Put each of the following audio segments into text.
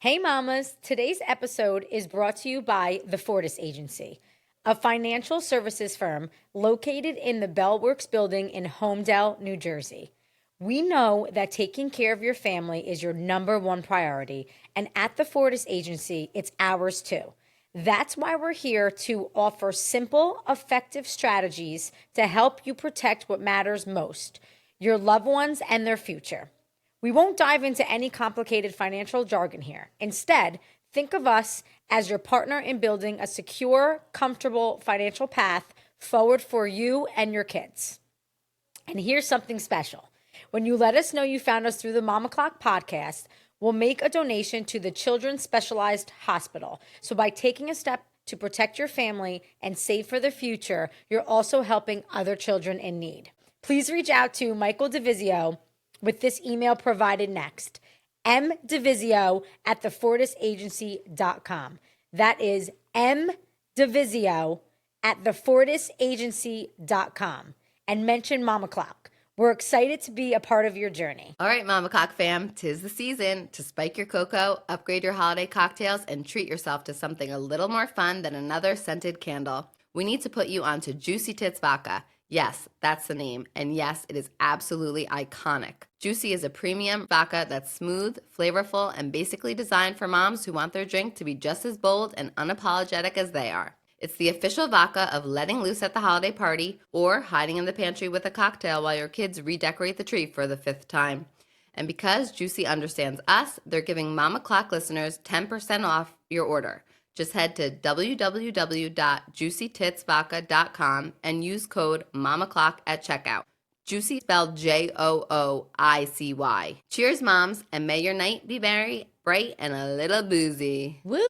Hey mamas, today's episode is brought to you by the Fortis Agency, a financial services firm located in the Bellworks building in Holmdel, New Jersey. We know that taking care of your family is your number one priority, and at the Fortis Agency, it's ours too. That's why we're here to offer simple, effective strategies to help you protect what matters most, your loved ones and their future. We won't dive into any complicated financial jargon here. Instead, think of us as your partner in building a secure, comfortable financial path forward for you and your kids. And here's something special. When you let us know you found us through the MOMOCLOCK podcast, we'll make a donation to the Children's Specialized Hospital. So by taking a step to protect your family and save for the future, you're also helping other children in need. Please reach out to Michael DeVizio with this email provided next, mdevizio@thefortisagency.com. That is mdevizio@thefortisagency.com. And mention MOMOCLOCK. We're excited to be a part of your journey. All right, MOMOCLOCK fam, 'tis the season to spike your cocoa, upgrade your holiday cocktails, and treat yourself to something a little more fun than another scented candle. We need to put you onto Juicy Tits Vodka. Yes, that's the name. And yes, it is absolutely iconic. Juicy is a premium vodka that's smooth, flavorful, and basically designed for moms who want their drink to be just as bold and unapologetic as they are. It's the official vodka of letting loose at the holiday party or hiding in the pantry with a cocktail while your kids redecorate the tree for the 5th time. And because Juicy understands us, they're giving MOMOCLOCK listeners 10% off your order. Just head to www.juicytitsvodka.com and use code MOMOCLOCK at checkout. Juicy spelled Joicy. Cheers, moms, and may your night be merry, bright, and a little boozy. Woo.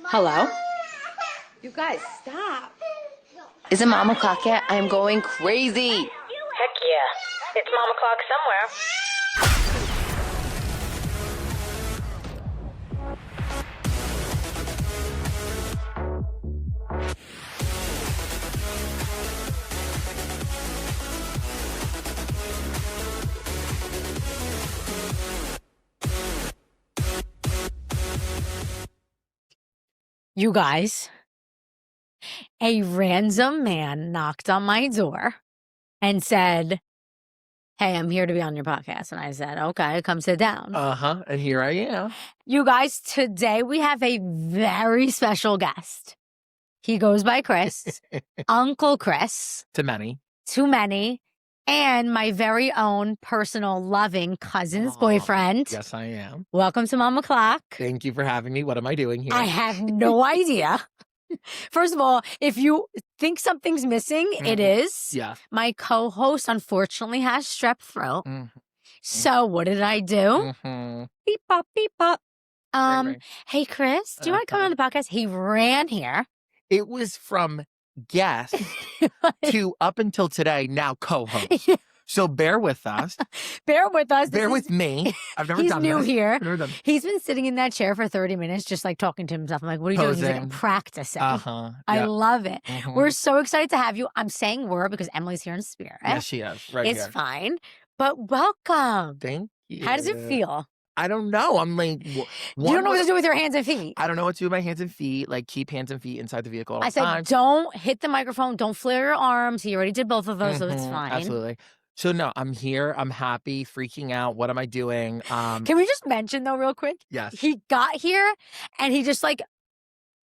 Hello? You guys, stop. Is it MOMOCLOCK yet? I am going crazy. Heck yeah. It's MOMOCLOCK somewhere. You guys, a random man knocked on my door and said, "Hey, I'm here to be on your podcast." And I said, "Okay, come sit down." And here I am. You guys, today we have a very special guest. He goes by Chris, Uncle Chris, To many. too many, and my very own personal loving cousin's boyfriend. Yes, I am. Welcome to MOMOCLOCK. Thank you for having me. What am I doing here? I have no idea. First of all, if you think something's missing, it is. Yeah. My co-host unfortunately has strep throat. So what did I do? Beep pop, beep pop. Right. Hey Chris, do you want to come on the podcast? He ran here. It was from guest to up until today, now co-host. So bear with us. Bear with us. Bear with me. I've never He's done new this. here. I've never done this. He's been sitting in that chair for 30 minutes, just like talking to himself. I'm like, what are you doing? He's like, Posing. practicing. Uh-huh. I Yep. love it. Mhm. We're so excited to have you. I'm saying we're because Emily's here in spirit. Yes, she is. Right It's here. fine. But welcome. Thank you. How does it feel? I don't know. I'm like, You don't know what to do with your hands and feet. I don't know what to do with my hands and feet. Like, keep hands and feet inside the vehicle all I the said, time. don't hit the microphone. Don't flare your arms. He already did both of those, so it's Mhm, fine. Absolutely. So no, I'm here. I'm happy. Freaking out. What am I doing? Can we just mention though, real quick? Yes. He got here and he just like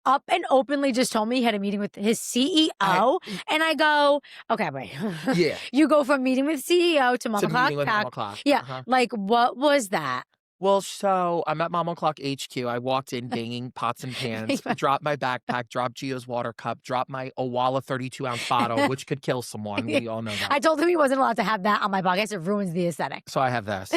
up and openly just told me he had a meeting with his CEO. And I go, okay, wait. Yeah. You go from meeting with CEO to To meeting with MOMOCLOCK. MOMOCLOCK. Yeah. Uh-huh. Like, what was that? Well, so I'm at MOMOCLOCK HQ. I walked in banging pots and pans, dropped my backpack, dropped Gio's water cup, dropped my Owala 32-ounce bottle, which could kill someone. We all know that. I told him he wasn't allowed to have that on my podcast. It ruins the aesthetic. So I have this.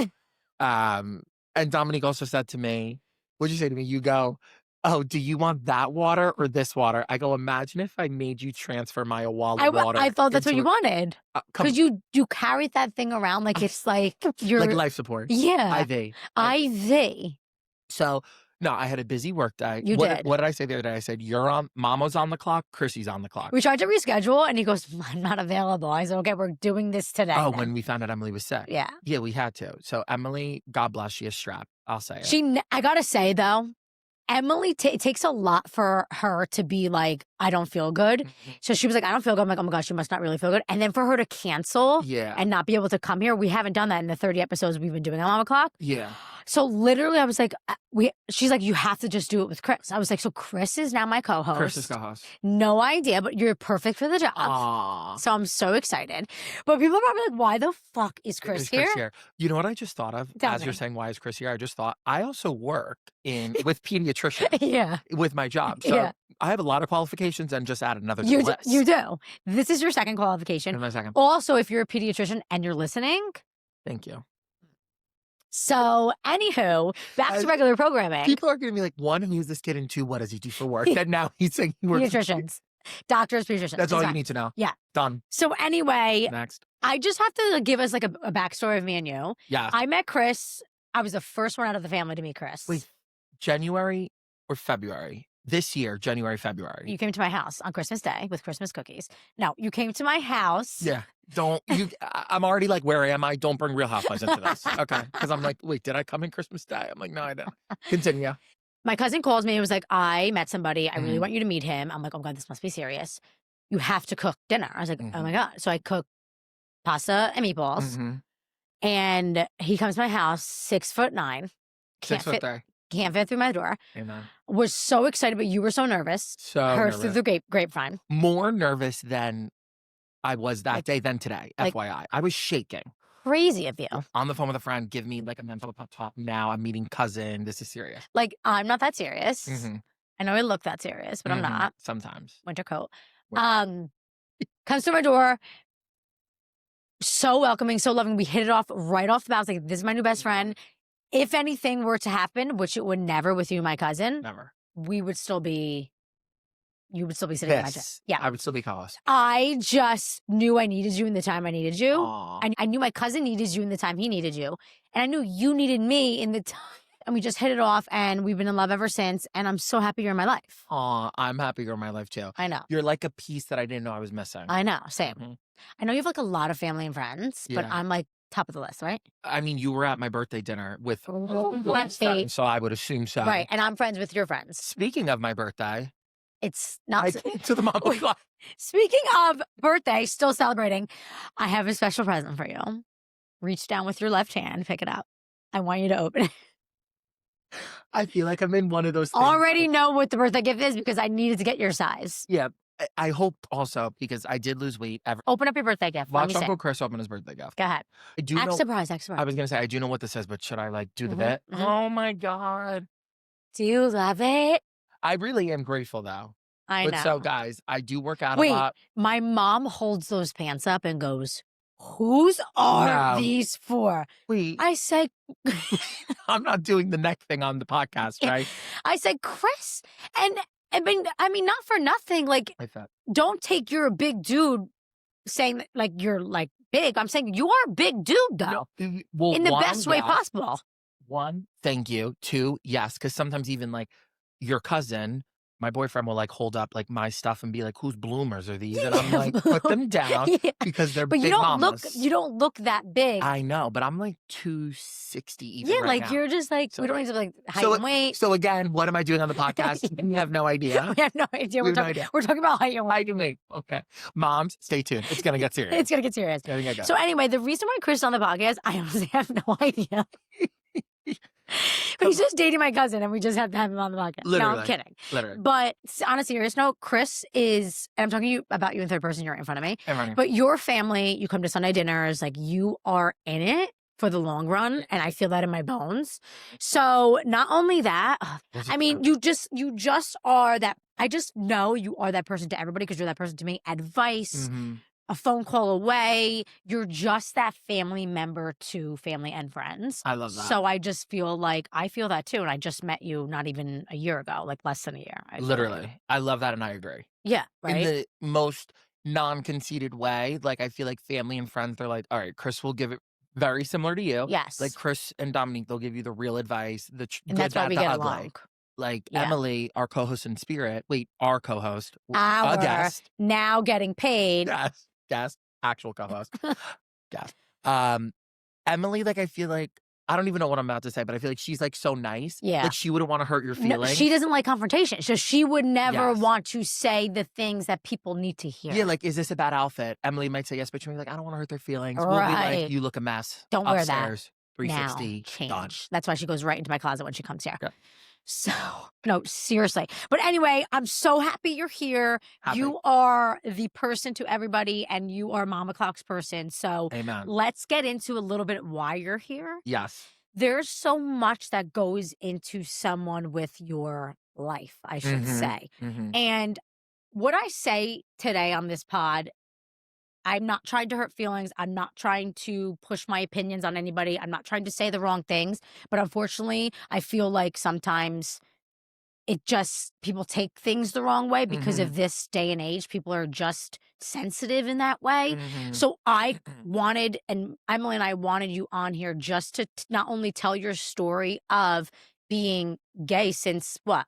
And Dominique also said to me, what'd you say to me? You go, oh, do you want that water or this water? I go, imagine if I made you transfer my Owala water. I thought that's what into you wanted. Because you carried that thing around like it's like your like life support. Yeah. IV. IV. So, no, I had a busy work day. You did. What did I say the other day? I said, Mama's on the clock, Chrissy's on the clock. We tried to reschedule and he goes, I'm not available. I said, okay, we're doing this today. Oh, then. when we found out Emily was sick. Yeah. Yeah, we had to. So Emily, God bless, she has strep. I'll say it. I gotta say though, Emily, it takes a lot for her to be like, I don't feel good. Mhm. So she was like, I don't feel good. I'm like, oh my gosh, she must not really feel good. And then for her to cancel Yeah. and not be able to come here, we haven't done that in the 30 episodes we've been doing on MOMOCLOCK. Yeah. So literally, I was like, she's like, you have to just do it with Chris. I was like, so Chris is now my co-host. Chris is co-host. No idea, but you're perfect for the job. Aww. So I'm so excited. But people are probably like, why the fuck is Chris here? You know what I just thought of Tell as me. you're saying, why is Chris here? I just thought I also work with pediatricians. Yeah. With my job. So I have a lot of qualifications and just add another to the list. You do. This is your second qualification. And my second. Also, if you're a pediatrician and you're listening. Thank you. So, anywho, back to regular programming. People are going to be like, one, who's this kid? And two, what does he do for work? And now he's saying he works Pediatricians. Doctors, pediatricians. That's all you need to know. Yeah. Done. So anyway, Next. I just have to give us like a backstory of me and you. Yeah. I met Chris. I was the first one out of the family to meet Chris. Wait, January or February? This year, January, February. You came to my house on Christmas Day with Christmas cookies. No, you came to my house. Yeah. I'm already like, where am I? Don't bring Real Housewives into this. Okay. Because I'm like, wait, did I come in Christmas Day? I'm like, no, I didn't. Continue. My cousin calls me and was like, I met somebody. I really want you to meet him. I'm like, oh God, this must be serious. You have to cook dinner. I was like, oh my God. So I cook pasta and meatballs. And he comes to my house, 6'9". 6'3". Can't fit through my door. Amen. Was so excited, but you were so nervous. Heard through the grapevine. More nervous than I was that day than today, FYI. I was shaking. Crazy of you. On the phone with a friend, give me like a mental pep talk. Now I'm meeting cousin. This is serious. Like, I'm not that serious. I know I look that serious, but I'm not. Sometimes. Winter coat. Comes to my door. So welcoming, so loving. We hit it off right off the bat. I was like, this is my new best friend. If anything were to happen, which it would never with you and my cousin, never. You would still be sitting in my chair. Yeah. I would still be co-host. I just knew I needed you in the time I needed you. Aww. I knew my cousin needed you in the time he needed you. And I knew you needed me in the time. And we just hit it off and we've been in love ever since. And I'm so happy you're in my life. Aw, I'm happy you're in my life too. I know. You're like a piece that I didn't know I was missing. I know. Same. I know you have like a lot of family and friends, but I'm like top of the list, right? I mean, you were at my birthday dinner with so I would assume so. Right. And I'm friends with your friends. Speaking of my birthday. It's not I came to the MOMOCLOCK. Speaking of birthday, still celebrating, I have a special present for you. Reach down with your left hand, pick it up. I want you to open it. I feel like I'm in one of those things. Already know what the birthday gift is because I needed to get your size. Yeah. I hope also because I did lose weight. Open up your birthday gift. Watch Uncle Chris open his birthday gift. Go ahead. I do know. Surprise. I was going to say, I do know what this says, but should I like do the bit? Mm-hmm. Oh my God. Do you love it? I really am grateful though. I know. But so guys, I do work out a lot. My mom holds those pants up and goes, whose are these for? Wait. I said, I'm not doing the neck thing on the podcast, right? I said, Chris, and I mean, not for nothing. Like, don't take you're a big dude saying that, like, you're like big. I'm saying you are a big dude, though. No, well, in the best way possible. One, thank you. Two, yes. Because sometimes even like your cousin, my boyfriend will like hold up like my stuff and be like, whose bloomers are these? And I'm like, put them down because they're big mamas. You don't look that big. I know, but I'm like 260 even right now. You're just like, so, we don't need to like height and weight. So again, what am I doing on the podcast? We have no idea. We have no idea. We're talking about height and weight. Height and weight. Okay. Moms, stay tuned. It's going to get serious. It's going to get serious. So anyway, the reason why Chris is on the podcast, I honestly have no idea. But he's just dating my cousin and we just have to have him on the podcast. Literally. No, I'm kidding. Literally. But on a serious note, Chris is, and I'm talking about you in third person, you're in front of me. I'm but your family, you come to Sunday dinners, like you are in it for the long run. And I feel that in my bones. So not only that, I mean, you just are that, I just know you are that person to everybody because you're that person to me. Advice, a phone call away. You're just that family member to family and friends. I love that. So I just feel like I feel that too. And I just met you not even a year ago, like less than a year. Literally. I love that and I agree. Yeah, right? In the most non-conceited way. Like I feel like family and friends, they're like, all right, Chris will give it very similar to you. Yes. Like Chris and Dominique, they'll give you the real advice. And that's why we get along. Like Emily, our co-host in spirit. Wait, our co-host. Our a guest. Now getting paid. Yes. Guest, actual co-host. Guest. Emily, like I feel like I don't even know what I'm about to say, but I feel like she's like so nice. Yeah. Like she wouldn't want to hurt your feelings. No, she doesn't like confrontation. So she would never Yes. want to say the things that people need to hear. Yeah, like, is this a bad outfit? Emily might say yes, but she'll be like, I don't want to hurt their feelings. We'll be Right. like, you look a mess. Don't wear that. Upstairs, 360, now, done. change. That's why she goes right into my closet when she comes here. Yeah. So, no, seriously. But anyway, I'm so happy you're here. Happy. You are the person to everybody, and you are MOMOCLOCK's person. So Amen. let's get into a little bit why you're here. Yes. There's so much that goes into someone with your life, I should say. And what I say today on this pod, I'm not trying to hurt feelings. I'm not trying to push my opinions on anybody. I'm not trying to say the wrong things. But unfortunately, I feel like sometimes people take things the wrong way because of this day and age. People are just sensitive in that way. So I wanted, and Emily and I wanted you on here just to not only tell your story of being gay since what?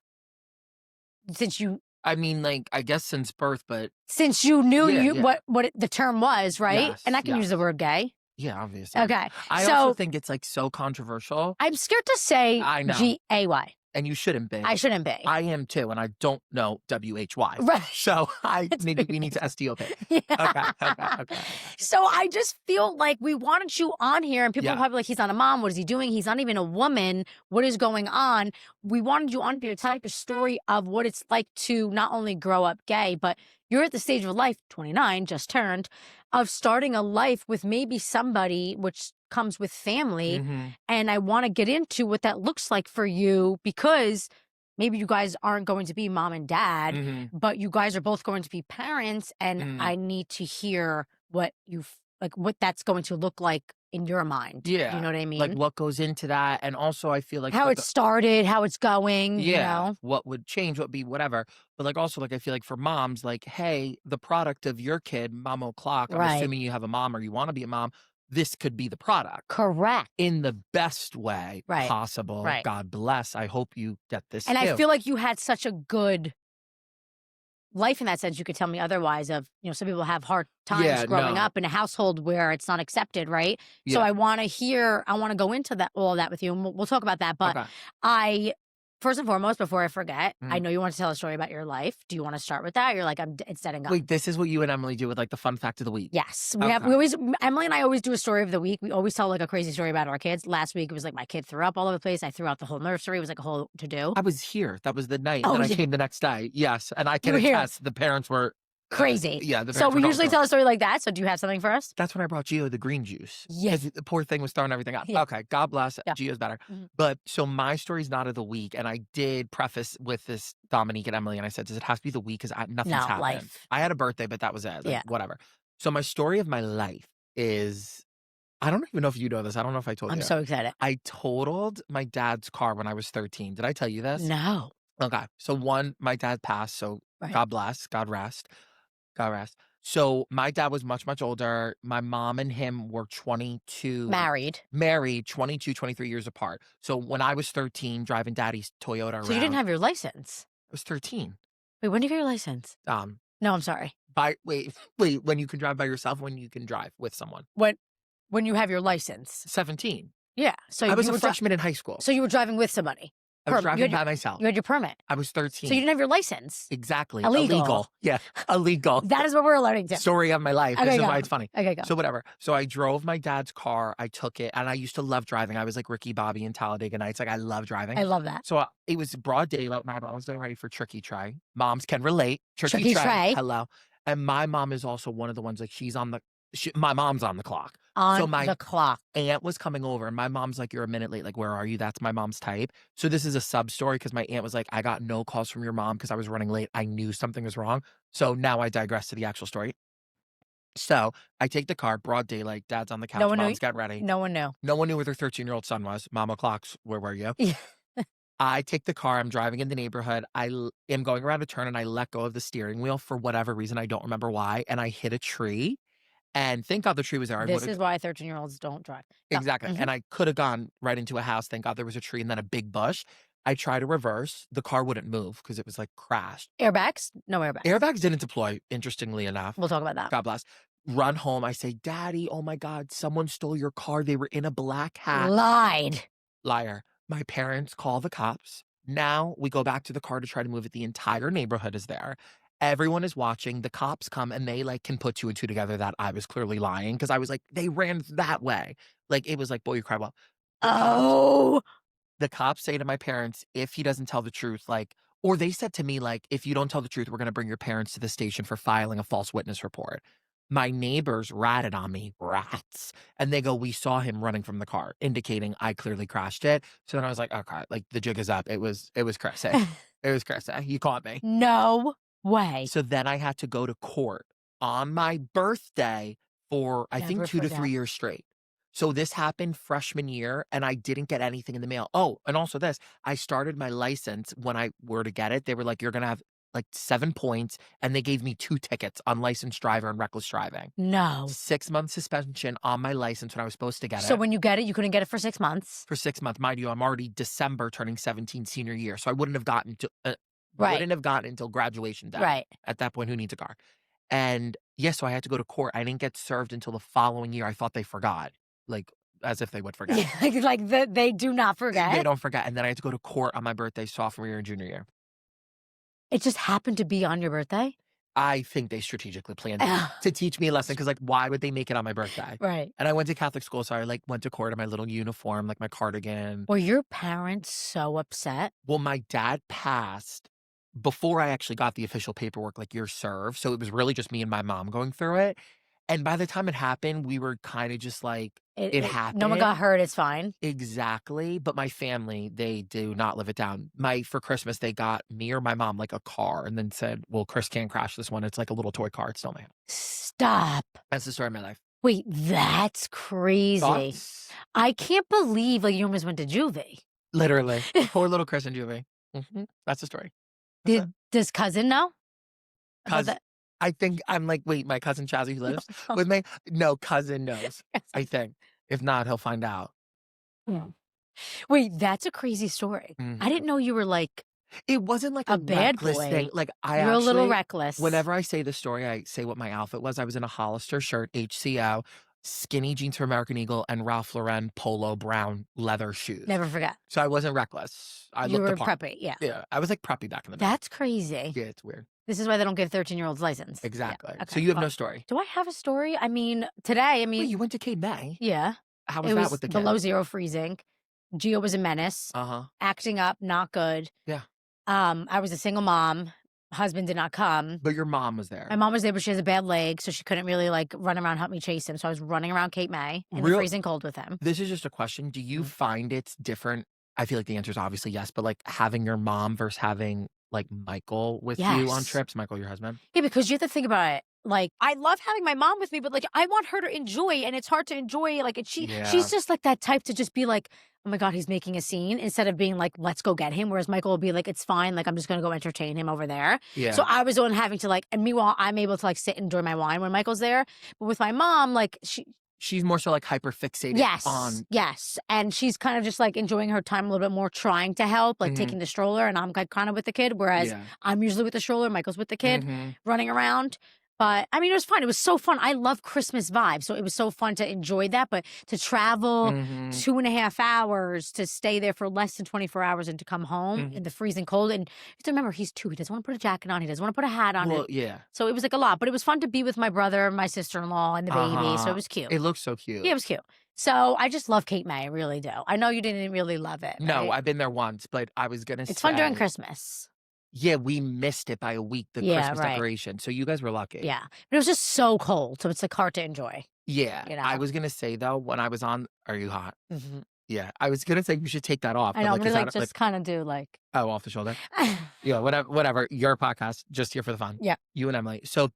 Since you... I mean, like, I guess since birth, but... Since you knew what the term was, right? Yes, and I can use the word gay. Yeah, obviously. Okay. I also think it's, like, so controversial. I'm scared to say I know. G-A-Y. And you shouldn't be. I shouldn't be. I am too, and I don't know W-H-Y. Right. So we need to STO pick. Yeah. Okay. So I just feel like we wanted you on here, and people are Yeah. probably like, he's not a mom. What is he doing? He's not even a woman. What is going on? We wanted you on here to tell your story of what it's like to not only grow up gay, but you're at the stage of life, 29, just turned, of starting a life with maybe somebody, which comes with family. And I want to get into what that looks like for you, because maybe you guys aren't going to be mom and dad, but you guys are both going to be parents. And I need to hear what what that's going to look like in your mind. Yeah. You know what I mean? Like what goes into that. And also I feel like how it started, how it's going, yeah, you know? what would change, what would be whatever. But like also like I feel like for moms, like, hey, the product of your kid, MOMOCLOCK, I'm Right. assuming you have a mom or you want to be a mom, this could be the product. Correct. In the best way Right. possible. Right. God bless. I hope you get this And too. I feel like you had such a good life in that sense. You could tell me otherwise of, some people have hard times growing up in a household where it's not accepted, right? So I want to go into all of that with you, and we'll talk about that. But Okay. First and foremost, before I forget, I know you want to tell a story about your life. Do you want to start with that? You're like, it's dead and gone. Wait, this is what you and Emily do with like the fun fact of the week. Yes. Okay. Emily and I always do a story of the week. We always tell like a crazy story about our kids. Last week, it was like my kid threw up all over the place. I threw out the whole nursery. It was like a whole to-do. I was here. That was the night. Oh, and I yeah. came the next day. Yes. And I You can were here. attest the parents were Crazy. yeah. The So parents we were usually going tell a story like that. So do you have something for us? That's when I brought Gio the green juice. Yes. 'Cause the poor thing was throwing everything out. Yeah. Okay, God bless. Yeah. Gio's better. Mhm. But so my story's not of the week, and I did preface with this Dominique and Emily, and I said, does it have to be the week? Because nothing's No, happened. life. I had a birthday, but that was it. Like, Yeah. whatever. So my story of my life is, I don't even know if you know this. I don't know if I told you. I'm so excited. I totaled my dad's car when I was 13. Did I tell you this? No. Okay. So my dad passed, so Right. God bless, God rest. God rest. So my dad was much, much older. My mom and him were 22. Married. Married, 22, 23 years apart. So when I was 13, driving daddy's Toyota around. So you didn't have your license. I was 13. Wait, when did you get your license? No, I'm sorry. Wait, when you can drive by yourself, when you can drive with someone. When you have your license. 17. Yeah. So I was you a were freshman in high school. so you were driving with somebody. I was you driving had by myself. You had your permit. I was 13. So you didn't have your license. Exactly. Illegal. Yeah, illegal. That is what we're alerting to. Story of my life. Okay, This is go. why it's funny. Okay, go. So whatever. So I drove my dad's car. I took it, and I used to love driving. I was like Ricky Bobby in Talladega Nights. Like I love driving. I love that. So it was broad daylight. My mom was getting ready for Tricky Tray. Moms can relate. Tricky Tray. Hello. And my mom is also one of the ones like my mom's on the clock. On my the clock. aunt was coming over, and my mom's like, you're a minute late. Like, where are you? That's my mom's type. So this is a sub story because my aunt was like, I got no calls from your mom because I was running late. I knew something was wrong. So now I digress to the actual story. So I take the car, broad daylight, dad's on the couch, mom's getting ready. No one knew. No one knew where their 13-year-old son was. MOMOCLOCK, where were you? Yeah. I take the car, I'm driving in the neighborhood. I am going around a turn and I let go of the steering wheel for whatever reason. I don't remember why. And I hit a tree. And thank God the tree was there. This is why 13-year-olds don't drive. No. Exactly. Mhm. And I could have gone right into a house. Thank God there was a tree and then a big bush. I tried to reverse. The car wouldn't move because it was like crashed. Airbags? No airbags. Airbags didn't deploy, interestingly enough. We'll talk about that. God bless. run home. I say, Daddy, oh my God, someone stole your car. They were in a black hat. Lied. Liar. My parents call the cops. Now we go back to the car to try to move it. The entire neighborhood is there. Everyone is watching. The cops come and they like can put 2 and 2 together that I was clearly lying because I was like, they ran that way. Like it was like, boy, you cry well. Oh. The cops say to my parents, if he doesn't tell the truth, like, or they said to me, like, if you don't tell the truth, we're going to bring your parents to the station for filing a false witness report. My neighbors ratted on me, rats. And they go, we saw him running from the car, indicating I clearly crashed it. So then I was like, okay, like the jig is up. It was crazy. It was crazy. You caught me. No way. So then I had to go to court on my birthday for, I think, Never 2 to forget. 3 years straight. So this happened freshman year and I didn't get anything in the mail. Oh, and also this, I started my license when I were to get it. They were like, you're going to have like 7 points. And they gave me 2 tickets, unlicensed driver and reckless driving. No. 6-month suspension on my license when I was supposed to get it. So when you get it, you couldn't get it for 6 months? For 6 months. Mind you, I'm already December turning 17 senior year. So I wouldn't have gotten to, Right. wouldn't have gotten until graduation day. Right. At that point, who needs a car? And yes, so I had to go to court. I didn't get served until the following year. I thought they forgot. Like, as if they would forget. They do not forget. They don't forget. And then I had to go to court on my birthday, sophomore year and junior year. It just happened to be on your birthday? I think they strategically planned it to teach me a lesson because, like, why would they make it on my birthday? Right. And I went to Catholic school, so I, like, went to court in my little uniform, like my cardigan. Were your parents so upset? Well, my dad passed before I actually got the official paperwork, like, you're served. So it was really just me and my mom going through it. And by the time it happened, we were kind of just like, it happened. No one got hurt. It's fine. Exactly. But my family, they do not live it down. For Christmas, they got me or my mom like a car and then said, well, Chris can't crash this one. It's like a little toy car. It's still my house. Stop. That's the story of my life. Wait, that's crazy. Thoughts? I can't believe like you almost went to juvie. Literally. Poor little Chris and Juvie. That's the story. Does cousin know? Cousin. I think I'm like, wait, my cousin Chazzy who lives with me? No, cousin knows. I think. If not, he'll find out. Wait, that's a crazy story. I didn't know you were like it wasn't like a bad reckless boy. thing. Like You're a little reckless. Whenever I say the story, I say what my outfit was. I was in a Hollister shirt, HCO, skinny jeans for American Eagle, and Ralph Lauren polo brown leather shoes. Never forget. So I wasn't reckless. You were preppy, yeah. Yeah, I was like preppy back in the day. That's crazy. Yeah, it's weird. This is why they don't give 13-year-olds license. Exactly. Yeah. Okay. So you have no story. Do I have a story? I mean, today, Wait, you went to Cape May? Yeah. How was that with the kids? Below zero freezing. Gio was a menace. Acting up, not good. Yeah. I was a single mom. Husband did not come. But your mom was there. My mom was there, but she has a bad leg, so she couldn't really like run around, help me chase him. So I was running around Cape May in the freezing cold with him. This is just a question. Do you find it's different? I feel like the answer is obviously yes, but like having your mom versus having like Michael with you on trips, Michael, your husband? Yeah, because you have to think about it. Like, I love having my mom with me, but like, I want her to enjoy, and it's hard to enjoy. Like, she's just like that type to just be like, oh my God, he's making a scene, instead of being like, let's go get him. Whereas Michael will be like, it's fine. Like, I'm just going to go entertain him over there. Yeah. So I was the one having to like, and meanwhile, I'm able to like sit and enjoy my wine when Michael's there. But with my mom, like, she's more so like hyper fixated on. Yes. And she's kind of just like enjoying her time a little bit more, trying to help, like taking the stroller, and I'm like kind of with the kid. Whereas I'm usually with the stroller, Michael's with the kid running around. But I mean, it was fun. It was so fun. I love Christmas vibes. So it was so fun to enjoy that. But to travel 2.5 hours, to stay there for less than 24 hours and to come home in the freezing cold. And you have to remember, he's 2. He doesn't want to put a jacket on. He doesn't want to put a hat on. Yeah. So it was like a lot. But it was fun to be with my brother, my sister-in-law, and the baby. So it was cute. It looks so cute. Yeah, it was cute. So I just love Cape May. I really do. I know you didn't really love it. No, right? I've been there once, but I was going to say. It's fun during Christmas. Yeah, we missed it by a week, the Christmas decoration. So you guys were lucky. Yeah. But it was just so cold. So it's like hard to enjoy. Yeah. You know? I was going to say, though, when I was on, are you hot? Yeah. I was going to say you should take that off. I know. I'm going to like just kind of do like. Oh, off the shoulder? Yeah, whatever. Your podcast, just here for the fun. Yeah. You and Emily. So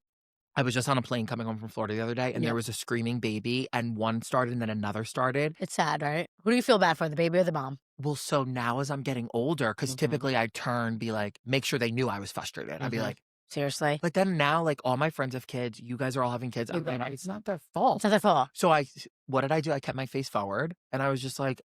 I was just on a plane coming home from Florida the other day, and there was a screaming baby, and one started and then another started. It's sad, right? Who do you feel bad for, the baby or the mom? Well, so now as I'm getting older, because typically I'd turn, be like, make sure they knew I was frustrated. I'd be like, seriously? But then now, like, all my friends have kids. You guys are all having kids. I'm like, it's not their fault. It's not their fault. So what did I do? I kept my face forward, and I was just like,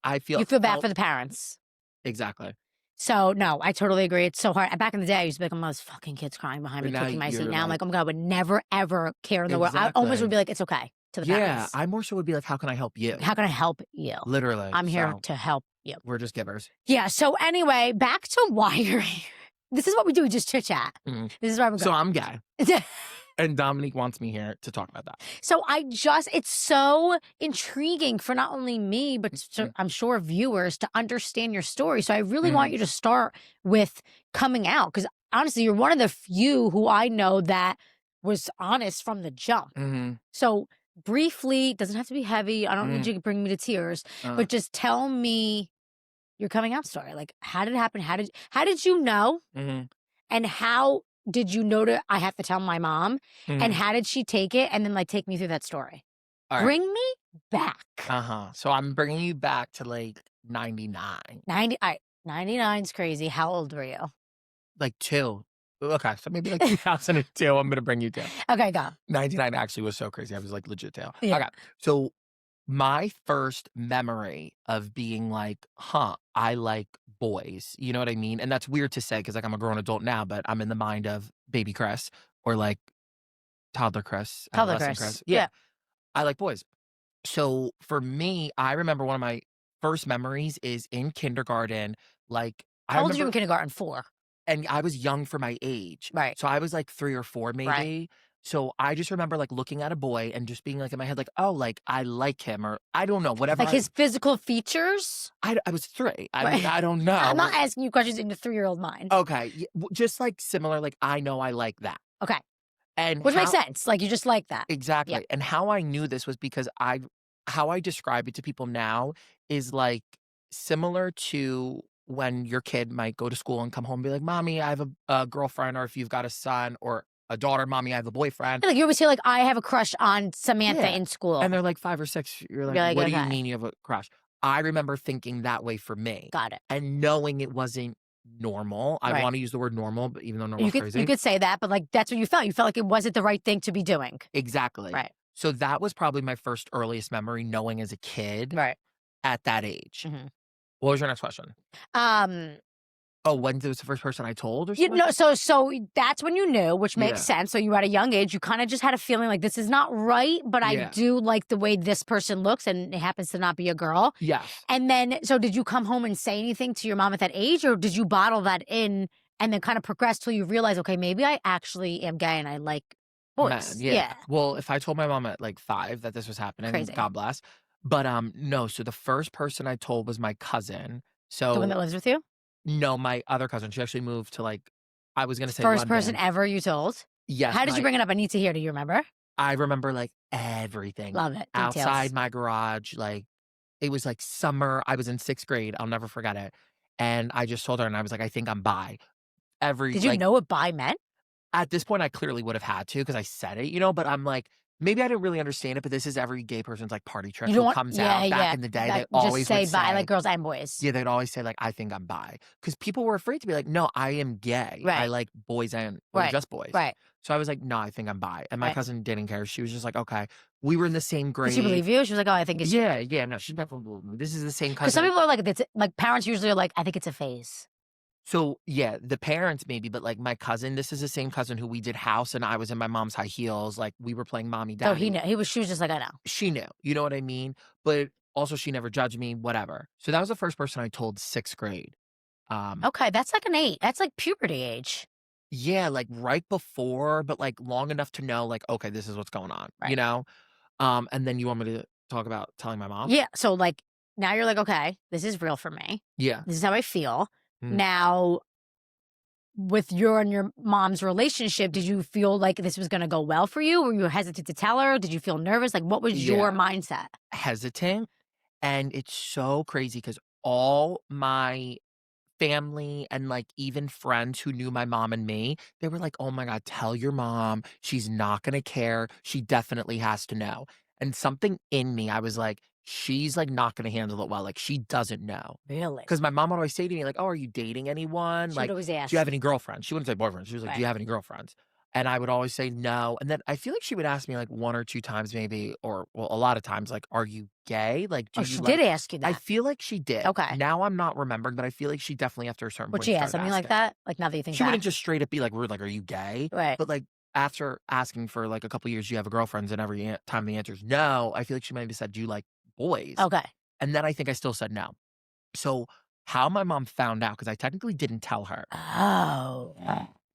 I feel. You feel bad for the parents. Exactly. So, no, I totally agree. It's so hard. Back in the day, I used to be like, oh, those fucking kids crying behind But me, now kicking my seat. you're Now I'm like like, oh my God, I would never, ever care in the world. I almost would Exactly. be like, it's okay to the Yeah, families. I more so would be like, how can I help you? How can I help you? Literally. I'm here So to help you. we're just givers. Yeah. So anyway, back to why you're here. This is what we do. We just chit chat. Mhm. This is where I'm So going. I'm gay. And Dominique wants me here to talk about that. So it's so intriguing for not only me, but I'm sure viewers to understand your story. So I really want you to start with coming out, because honestly, you're one of the few who I know that was honest from the jump. So briefly, doesn't have to be heavy. I don't need you to bring me to tears, but just tell me your coming out story. Like, how did it happen? How did you know? And how did you know I have to tell my mom? And how did she take it? And then like take me through that story. All right. Bring me back. So I'm bringing you back to like 99. 99's crazy. How old were you? Like 2. Okay, so maybe like 2002. I'm gonna bring you to. Okay, go. 99 actually was so crazy. I was like legit 2. Yeah. Okay, so my first memory of being like, I like boys. You know what I mean? And that's weird to say because like I'm a grown adult now, but I'm in the mind of baby Chris or like toddler Chris, adolescent Chris. Yeah, I like boys. So for me, I remember one of my first memories is in kindergarten. Like How old were you in kindergarten? 4. And I was young for my age. Right. So I was like 3 or 4 maybe. Right. So I just remember like looking at a boy and just being like in my head like, oh, like I like him or I don't know, whatever. Like his physical features? I was 3. I mean, I don't know. I'm not asking you questions in the 3-year-old mind. Okay. Just like similar, like I know I like that. Okay. And which makes sense. Like you just like that. Exactly. Yeah. And how I knew this was because how I describe it to people now is like similar to when your kid might go to school and come home and be like, Mommy, I have a girlfriend, or if you've got a son or a daughter, Mommy, I have a boyfriend. Like you always say, like, I have a crush on Samantha in school. And they're like 5 or 6. You're like, what do you mean you have a crush? I remember thinking that way for me. Got it. And knowing it wasn't normal. I want to use the word normal, but even though normal is crazy. You could say that, but like that's what you felt. You felt like it wasn't the right thing to be doing. Exactly. Right. So that was probably my first earliest memory knowing as a kid. Right. At that age. What was your next question? Oh, when was the first person I told or something? So that's when you knew, which makes sense. So you were at a young age. You kind of just had a feeling like this is not right, but I do like the way this person looks, and it happens to not be a girl. Yes. And then, so did you come home and say anything to your mom at that age, or did you bottle that in and then kind of progress till you realize, okay, maybe I actually am gay and I like boys? Men, yeah. Well, if I told my mom at like 5 that this was happening, Crazy. God bless. But no, so the first person I told was my cousin. So the one that lives with you? No, my other cousin. She actually moved to like, I was going to say first London. person ever you told? Yes. How did you bring it up? I need to hear. Do you remember? I remember like everything. Love it. Details. Outside my garage, like it was like summer. I was in 6th grade. I'll never forget it. And I just told her and I was like, I think I'm bi. Did you know what bi meant? At this point, I clearly would have had to because I said it, but I'm like, maybe I didn't really understand it, but this is every gay person's like party trick who comes out back in the day. They always say would bi. say, I like girls and boys. Yeah, they'd always say like, I think I'm bi. Because people were afraid to be like, no, I am gay. Right. I like boys and just boys. Right. So I was like, no, I think I'm bi. And my cousin didn't care. She was just like, okay. We were in the same grade. Did she believe you? She was like, oh, I think it's... Yeah. No, she's definitely... This is the same cousin. Because some people are like, it's, like parents usually are like, I think it's a phase. So, yeah, the parents maybe, but like my cousin, this is the same cousin who we did house and I was in my mom's high heels. Like we were playing mommy, daddy. Oh, he knew. She was just like, I know. She knew. You know what I mean? But also she never judged me, whatever. So that was the first person I told 6th grade. Okay, that's like an 8. That's like puberty age. Yeah, like right before, but like long enough to know like, okay, this is what's going on, And then you want me to talk about telling my mom? Yeah, so like now you're like, okay, this is real for me. Yeah. This is how I feel. Now, with your and your mom's relationship, did you feel like this was going to go well for you? Were you hesitant to tell her? Did you feel nervous? Like, what was your mindset? Hesitant. And it's so crazy because all my family and like even friends who knew my mom and me, they were like, oh my God, tell your mom. She's not going to care. She definitely has to know. And something in me, I was like, she's like not going to handle it well. Like she doesn't know. Really? Because my mom would always say to me like, oh, are you dating anyone? She'd like, always ask. do you have any girlfriends? She wouldn't say boyfriends. She was like, do you have any girlfriends? And I would always say no. And then I feel like she would ask me like 1 or 2 times maybe, or well, a lot of times, like, "Are you gay? Like, do Oh, you she like?" did ask you I that. feel like she did. Okay. Now I'm not remembering, but I feel like she definitely after a certain Would point she ask started something like asking. that? Like, now that you think She wouldn't back? just straight up be like rude, like, "Are you gay?" Right. But like after asking for like a couple years, "Do you have a girlfriend?" And every time the answer is no, I feel like she might have said, "Do you like boys?" Okay. And then I think I still said no. So how my mom found out, because I technically didn't tell her, Oh.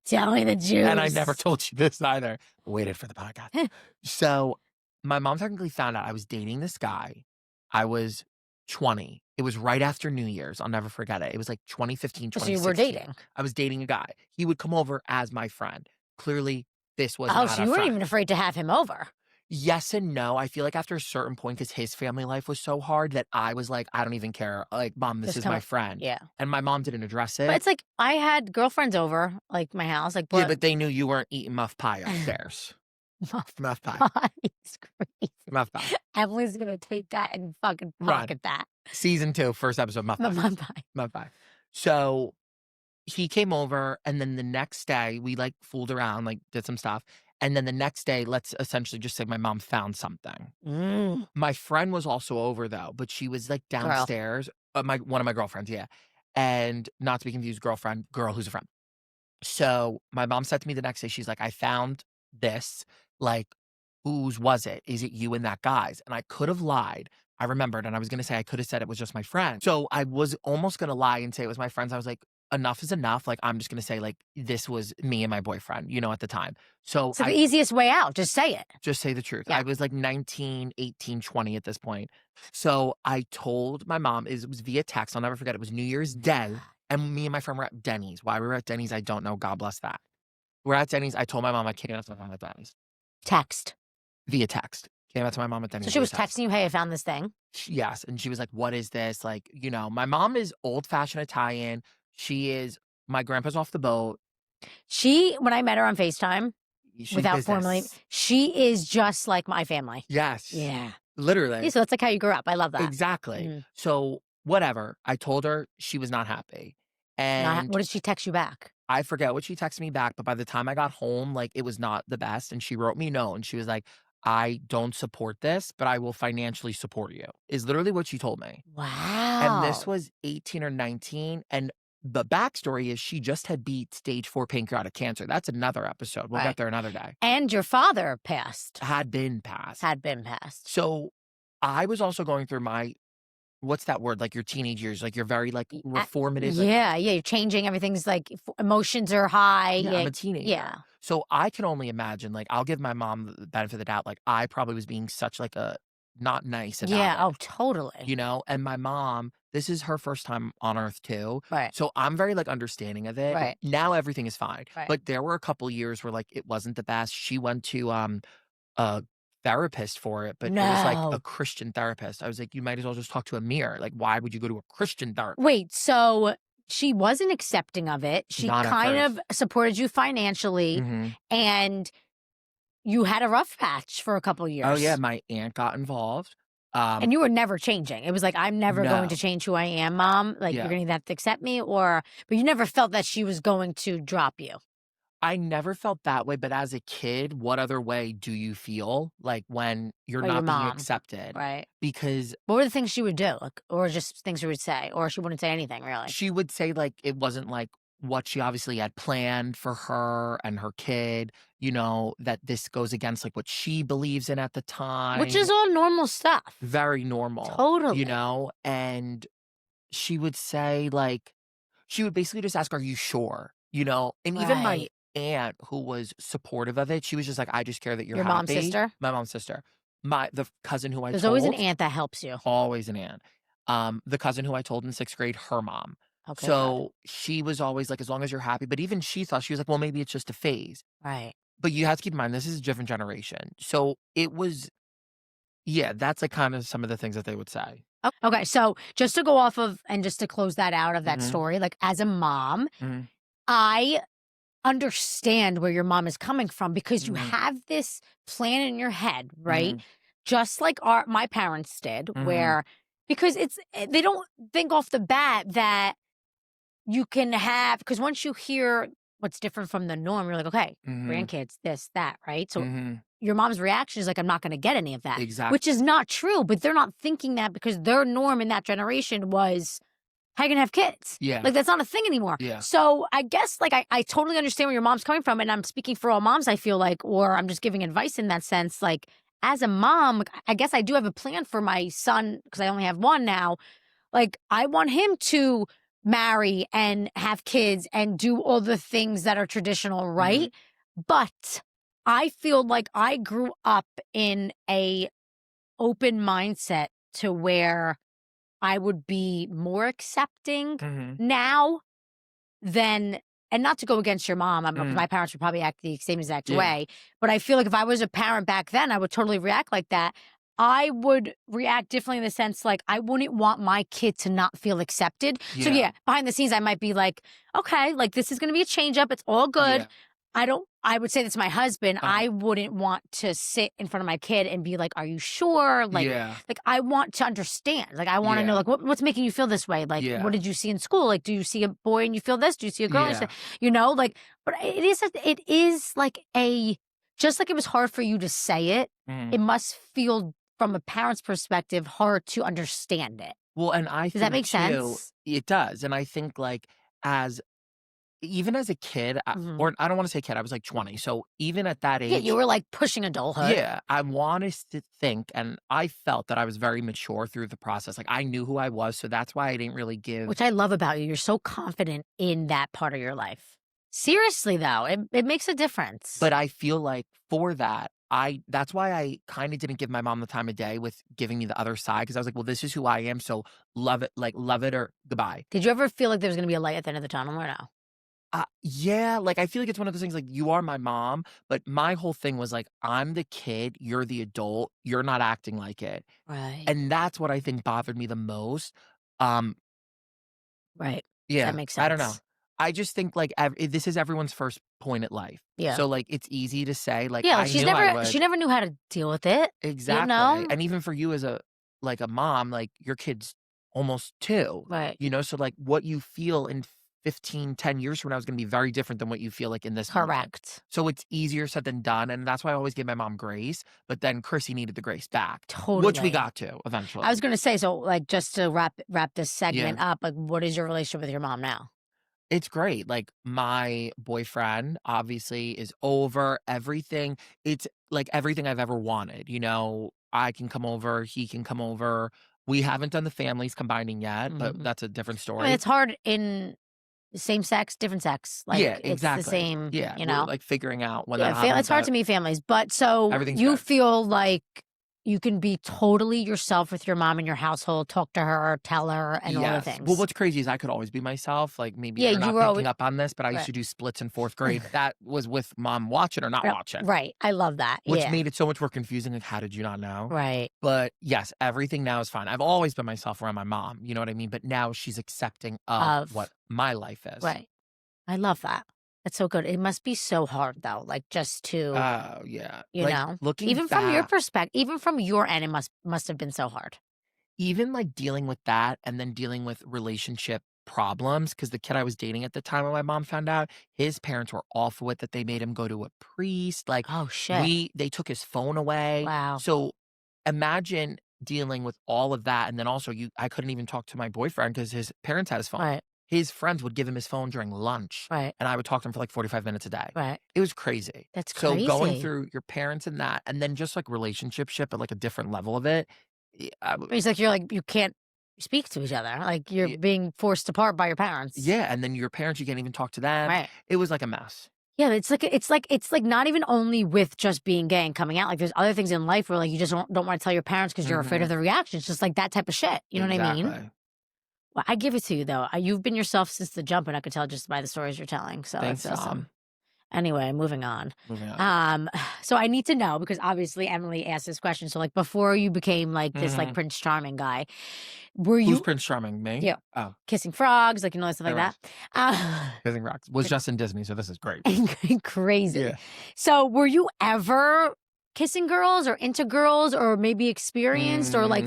Tell me the juice. and I never told you this either. Waited for the podcast. So my mom technically found out I was dating this guy. I was 20. It was right after New Year's. I'll never forget it. It was like 2015, So you were 2016. dating. I was dating a guy. He would come over as my friend. Clearly, this was Oh, not so a you weren't friend. even afraid to have him over. Yes and no. I feel like after a certain point, because his family life was so hard that I was like, I don't even care. Like, Mom, this Just is come my on. friend. Yeah. And my mom didn't address it. But it's like I had girlfriends over, like my house, like Yeah, but they knew you weren't eating muff pie upstairs. Muff pie. It's crazy. Muff pie. Emily's gonna take that and fucking Run. pocket that. Season 2, first episode, muff pie. Muff pie. Muff pie. So he came over, and then the next day we like fooled around, like did some stuff. And then the next day, let's essentially just say my mom found something. My friend was also over though, but she was like downstairs. One of my girlfriends, yeah. And not to be confused, girl who's a friend. So my mom said to me the next day, she's like, "I found this. Like, whose was it? Is it you and that guy's?" And I could have lied. I remembered, and I was gonna say I could have said it was just my friend. So I was almost gonna lie and say it was my friend's. I was like, enough is enough. Like, I'm just gonna say like this was me and my boyfriend, at the time. So the easiest way out. Just say it. just say the truth. Yeah. I was like 19, 18, 20 at this point. So I told my mom, it was via text. I'll never forget. It was New Year's Day. And me and my friend were at Denny's. Why we were at Denny's, I don't know. God bless that. We're at Denny's. I told my mom I came out to my mom at Denny's. Text. Via text. Came out to my mom at Denny's. So she was via text. texting you, hey, I found this thing. Yes. And she was like, "What is this?" Like, my mom is old-fashioned Italian. My grandpa's off the boat. When I met her on FaceTime, She's without formally, business. she is just like my family. Yes. Yeah. Literally. Yeah, so that's like how you grew up. I love that. Exactly. Mhm. So whatever. I told her, she was not happy. And What did she text you back? I forget what she texted me back, but by the time I got home, like, it was not the best. And she wrote me no. And she was like, "I don't support this, but I will financially support you," is literally what she told me. Wow. And this was 18 or 19. And the backstory is she just had beat stage 4 pancreatic cancer. That's another episode. We'll Right. get there another day. And your father passed. Had been passed. Had been passed. So I was also going through what's that word? Like your teenage years, like you're very like reformative. Yeah, you're changing. Everything's like emotions are high. Yeah, I'm a teenager. Yeah. So I can only imagine, like, I'll give my mom the benefit of the doubt. Like, I probably was being such like a not nice about Yeah. it, Oh, totally. And my mom, this is her first time on earth too. Right. So I'm very like understanding of it. Right. Now everything is fine. Right. But there were a couple years where like it wasn't the best. She went to a therapist for it, but it was like No. a Christian therapist. I was like, you might as well just talk to a mirror. Like, why would you go to a Christian therapist? Wait, so she wasn't accepting of it. She Not at kind first. of supported you financially, Mhm. and you had a rough patch for a couple years. Oh yeah, my aunt got involved. And you were never changing. It was like, I'm never going to No. change who I am, Mom. Like, Yeah. you're going to have to accept me, but you never felt that she was going to drop you. I never felt that way, but as a kid, what other way do you feel like when you're Or your not being mom. accepted? Right. Because What were the things she would do? Like, or just things she would say? Or she wouldn't say anything, really? she would say like it wasn't like what she obviously had planned for her and her kid, that this goes against like what she believes in at the time. Which is all normal stuff. very normal. Totally. And she would say like, she would basically just ask, "Are you sure?" And even my Right. aunt, who was supportive of it, she was just like, "I just care that you're Your happy." mom's sister? My mom's sister. The cousin who I There's told. always an aunt that helps you. Always an aunt. The cousin who I told in 6th grade, her mom. Okay. So she was always like, as long as you're happy. But even she thought, she was like, well, maybe it's just a phase. Right. But you have to keep in mind, this is a different generation. So it was, yeah, that's like kind of some of the things that they would say. Okay. So just to go off of, and just to close that out of that Mhm. story, like as a mom, Mhm. I understand where your mom is coming from because you Mhm. have this plan in your head, right? Mhm. Just like my parents did, Mhm. because they don't think off the bat that you can have, because once you hear what's different from the norm. You're like, okay, Mhm. grandkids, this, that, right? So Mhm. your mom's reaction is like, I'm not going to get any of that, Exactly. which is not true. But they're not thinking that because their norm in that generation was, how you gonna have kids? Yeah. Like, that's not a thing anymore. Yeah. So I guess, like, I totally understand where your mom's coming from, and I'm speaking for all moms, I feel like, or I'm just giving advice in that sense. Like, as a mom, I guess I do have a plan for my son because I only have one now. Like, I want him to marry and have kids and do all the things that are traditional, right? But I feel like I grew up in a open mindset to where I would be more accepting Mhm. now than, and not to go against your mom, I mean, 'cause Mhm. my parents would probably act the same exact Yeah. way, but I feel like if I was a parent back then, I would totally react like that. I would react differently in the sense, like, I wouldn't want my kid to not feel accepted. So, Yeah. behind the scenes, I might be like, okay, like, this is gonna be a change up. It's all good. Yeah. I would say this to my husband. Uh-huh. I wouldn't want to sit in front of my kid and be like, are you sure? Yeah. Like I want to understand. Like, I want to know, Yeah. like, what's making you feel this way? Like, Yeah. what did you see in school? Like, do you see a boy and you feel this? Do you see a girl? And Yeah. you know, like, but it is like just like it was hard for you to say it, Mhm. it must feel from a parent's perspective hard to understand it. Well, and I Does that think make too, sense? it does. And I think like as even as a kid, Mhm. or I don't want to say kid, I was like 20. So even at that Yeah, you age, were like pushing adulthood. yeah, I wanted to think, and I felt that I was very mature through the process. Like I knew who I was, so that's why I didn't really give. Which I love about you. You're so confident in that part of your life. Seriously, though, it makes a difference. But I feel like for that, that's why I kind of didn't give my mom the time of day with giving me the other side because I was like, well, this is who I am, so love it or goodbye. Did you ever feel like there was going to be a light at the end of the tunnel or no? Yeah, like I feel like it's one of those things like you are my mom, but my whole thing was like I'm the kid, you're the adult, you're not acting like it. Right. And that's what I think bothered me the most. Um Right. yeah, That makes I don't know. sense. I just think like this is everyone's first point at life. Yeah. So like it's easy to say like Yeah, I like knew I would. she never knew how to deal with it. Exactly. You know? And even for you as a like a mom, like your kid's almost 2, Right. so like what you feel in 15, 10 years from now is going to be very different than what you feel like in this moment. Correct. So it's easier said than done. And that's why I always give my mom grace. But then Chrissy needed the grace back, which we Totally. got to eventually. I was going to say, so like just to wrap this segment Yeah. up, like what is your relationship with your mom now? It's great. Like my boyfriend obviously is over everything. It's like everything I've ever wanted. I can come over, he can come over. We haven't done the families combining yet, but Mhm. that's a different I story. mean, it's hard in same sex, different sex. Like Yeah, it's exactly. the same, Yeah, you we're know? like figuring out when Yeah, that happens. it's hard to meet families. But so Everything's you good. feel like you can be totally yourself with your mom in your household, talk to her, tell her, and all the Yes. things. Well, what's crazy is I could always be myself. Like maybe Yeah, you're you not were picking always up on this, but I used right. to do splits in 4th grade. That was with mom watching or not watching, Right. I love that. which Yeah. made it so much more confusing. Like, how did you not know? Right. But yes, everything now is fine. I've always been myself around my mom. You know what I mean? But now she's accepting of what my life is. Right. I love that. That's so good. It must be so hard though, like just to, Oh, yeah. you Like know, looking even from your back, perspective, even from your end, it must have been so hard. even like dealing with that and then dealing with relationship problems, because the kid I was dating at the time when my mom found out, his parents were awful with it. They made him go to a priest. Like Oh shit. they took his phone away. Wow. So imagine dealing with all of that. And then also I couldn't even talk to my boyfriend because his parents had his phone. Right. His friends would give him his phone during lunch. Right. And I would talk to him for like 45 minutes a day. Right. It was crazy. That's So going crazy. through your parents and that, and then just like relationship ship at like a different level of it. It's like you're like you can't speak to each other. Like you're Yeah. being forced apart by your parents. Yeah, and then your parents, you can't even talk to them. Right. It was like a mess. Yeah, it's like not even only with just being gay and coming out. Like there's other things in life where like you just don't want to tell your parents because you're afraid of the reaction. It's just like that type of shit. You know what I mean? Exactly. Well, I give it to you though. You've been yourself since the jump, and I could tell just by the stories you're telling. So Thanks, that's awesome. Mom. Anyway, moving on. Moving on. So I need to know because obviously Emily asked this question. So like before you became like this like Prince Charming guy, were Who's you Prince Charming? Me? Yeah. Oh, kissing frogs, like stuff like Right. that? Kissing Rocks. Was just in Disney, so this is great. Crazy. Yeah. So were you ever kissing girls or into girls or maybe experienced or like,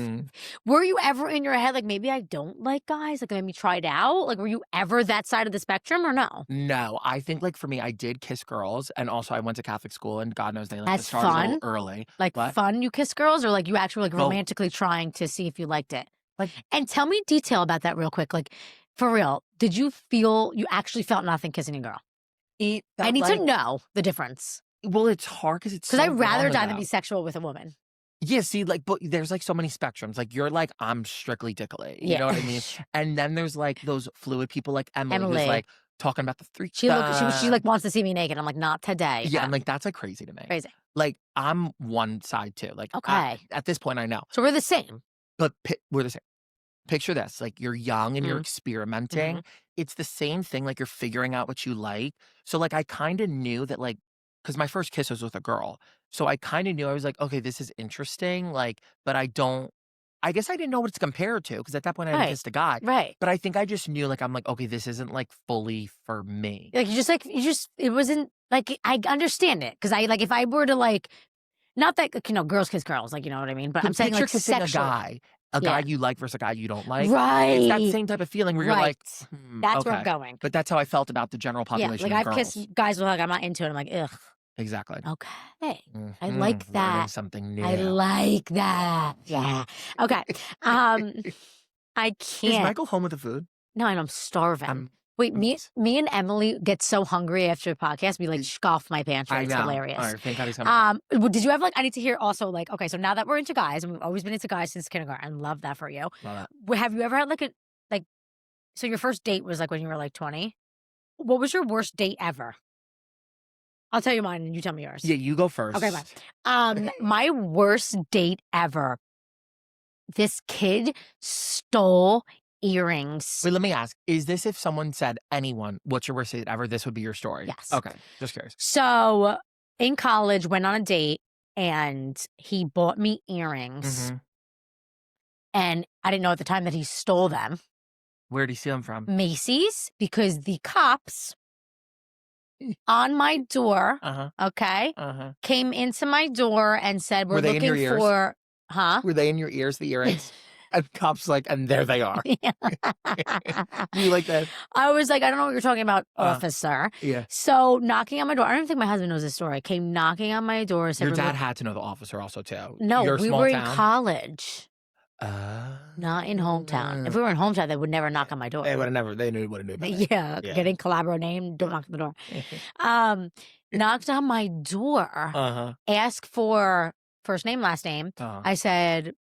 were you ever in your head like, maybe I don't like guys? Like, let me try it out? Like, were you ever that side of the spectrum or no? No, I think like for me, I did kiss girls, and also I went to Catholic school, and God knows they like to That's start a little fun? early. Like What? fun you kiss girls or like you actually like Well- romantically trying to see if you liked it? Like- and tell me detail about that real quick. Like, for real, did you actually felt nothing kissing a girl? I need to know the difference. Well, it's hard because it's Because so I'd rather long die ago. than be sexual with a woman. Yeah, see, like, but there's like so many spectrums. Like, you're like, I'm strictly tickly. You know what I mean? And then there's like those fluid people like Emily. Who's like talking about the freak She like wants to see me naked. I'm like, not today. Yeah, and like that's like crazy to me. Crazy. Like, I'm one side too. Like, Okay. at this point, I know. So we're the same. But we're the same. Picture this. Like, you're young and you're experimenting. Mm-hmm. It's the same thing. Like, you're figuring out what you like. So, like, I kind of knew that, like, because my first kiss was with a girl. So I kind of knew, I was like, okay, this is interesting. Like, but I guess I didn't know what it's compared to. Because at that point, I hadn't kissed a guy. Right. But I think I just knew, like, I'm like, okay, this isn't like fully for me. Like, it wasn't like, I understand it. Because if I were to like, not that, girls kiss girls, like, you know what I mean? But I'm saying like kissing sexually. a guy you like versus a guy you don't like. Right. It's that same type of feeling where you're like, that's where I'm okay. going. But that's how I felt about the general population like of I've girls. kissed guys with like, I'm not into it. I'm like, ugh. Exactly. Okay. I like Learning that. something new. I like that. Yeah. Okay. I can't. Is Michael home with the food? No, I'm starving. Wait, me and Emily get so hungry after the podcast. We like scoff my pantry. It's hilarious. All right, thank God he's coming. Did you have I need to hear also like, okay, so now that we're into guys, and we've always been into guys since kindergarten. I love that for you. Love Have you ever had so your first date was like when you were like 20? What was your worst date ever? I'll tell you mine and you tell me yours. Yeah, you go first. Okay, fine. My worst date ever. This kid stole earrings. Wait, let me ask. Is this if someone said, anyone, what's your worst date ever, this would be your story? Yes. Okay, just curious. So in college, went on a date and he bought me earrings. And I didn't know at the time that he stole them. Where did he steal them from? Macy's, because the cops on my door, came into my door and said, we're Were they in your looking ears? for, huh? Were they in your ears, the earrings? And cops like, and there they are. You like that? I was like, I don't know what you're talking about, officer. Yeah. So knocking on my door. I don't even think my husband knows this story. Came knocking on my door. Said, Your dad had to know the officer also too. No, Your we small were town? in college. Not in hometown. If we were in hometown, they would never knock on my door. They would have never. They wouldn't do that. Yeah, getting Calabro name. Don't knock on the door. Knocked on my door. Asked for first name, last name. I said,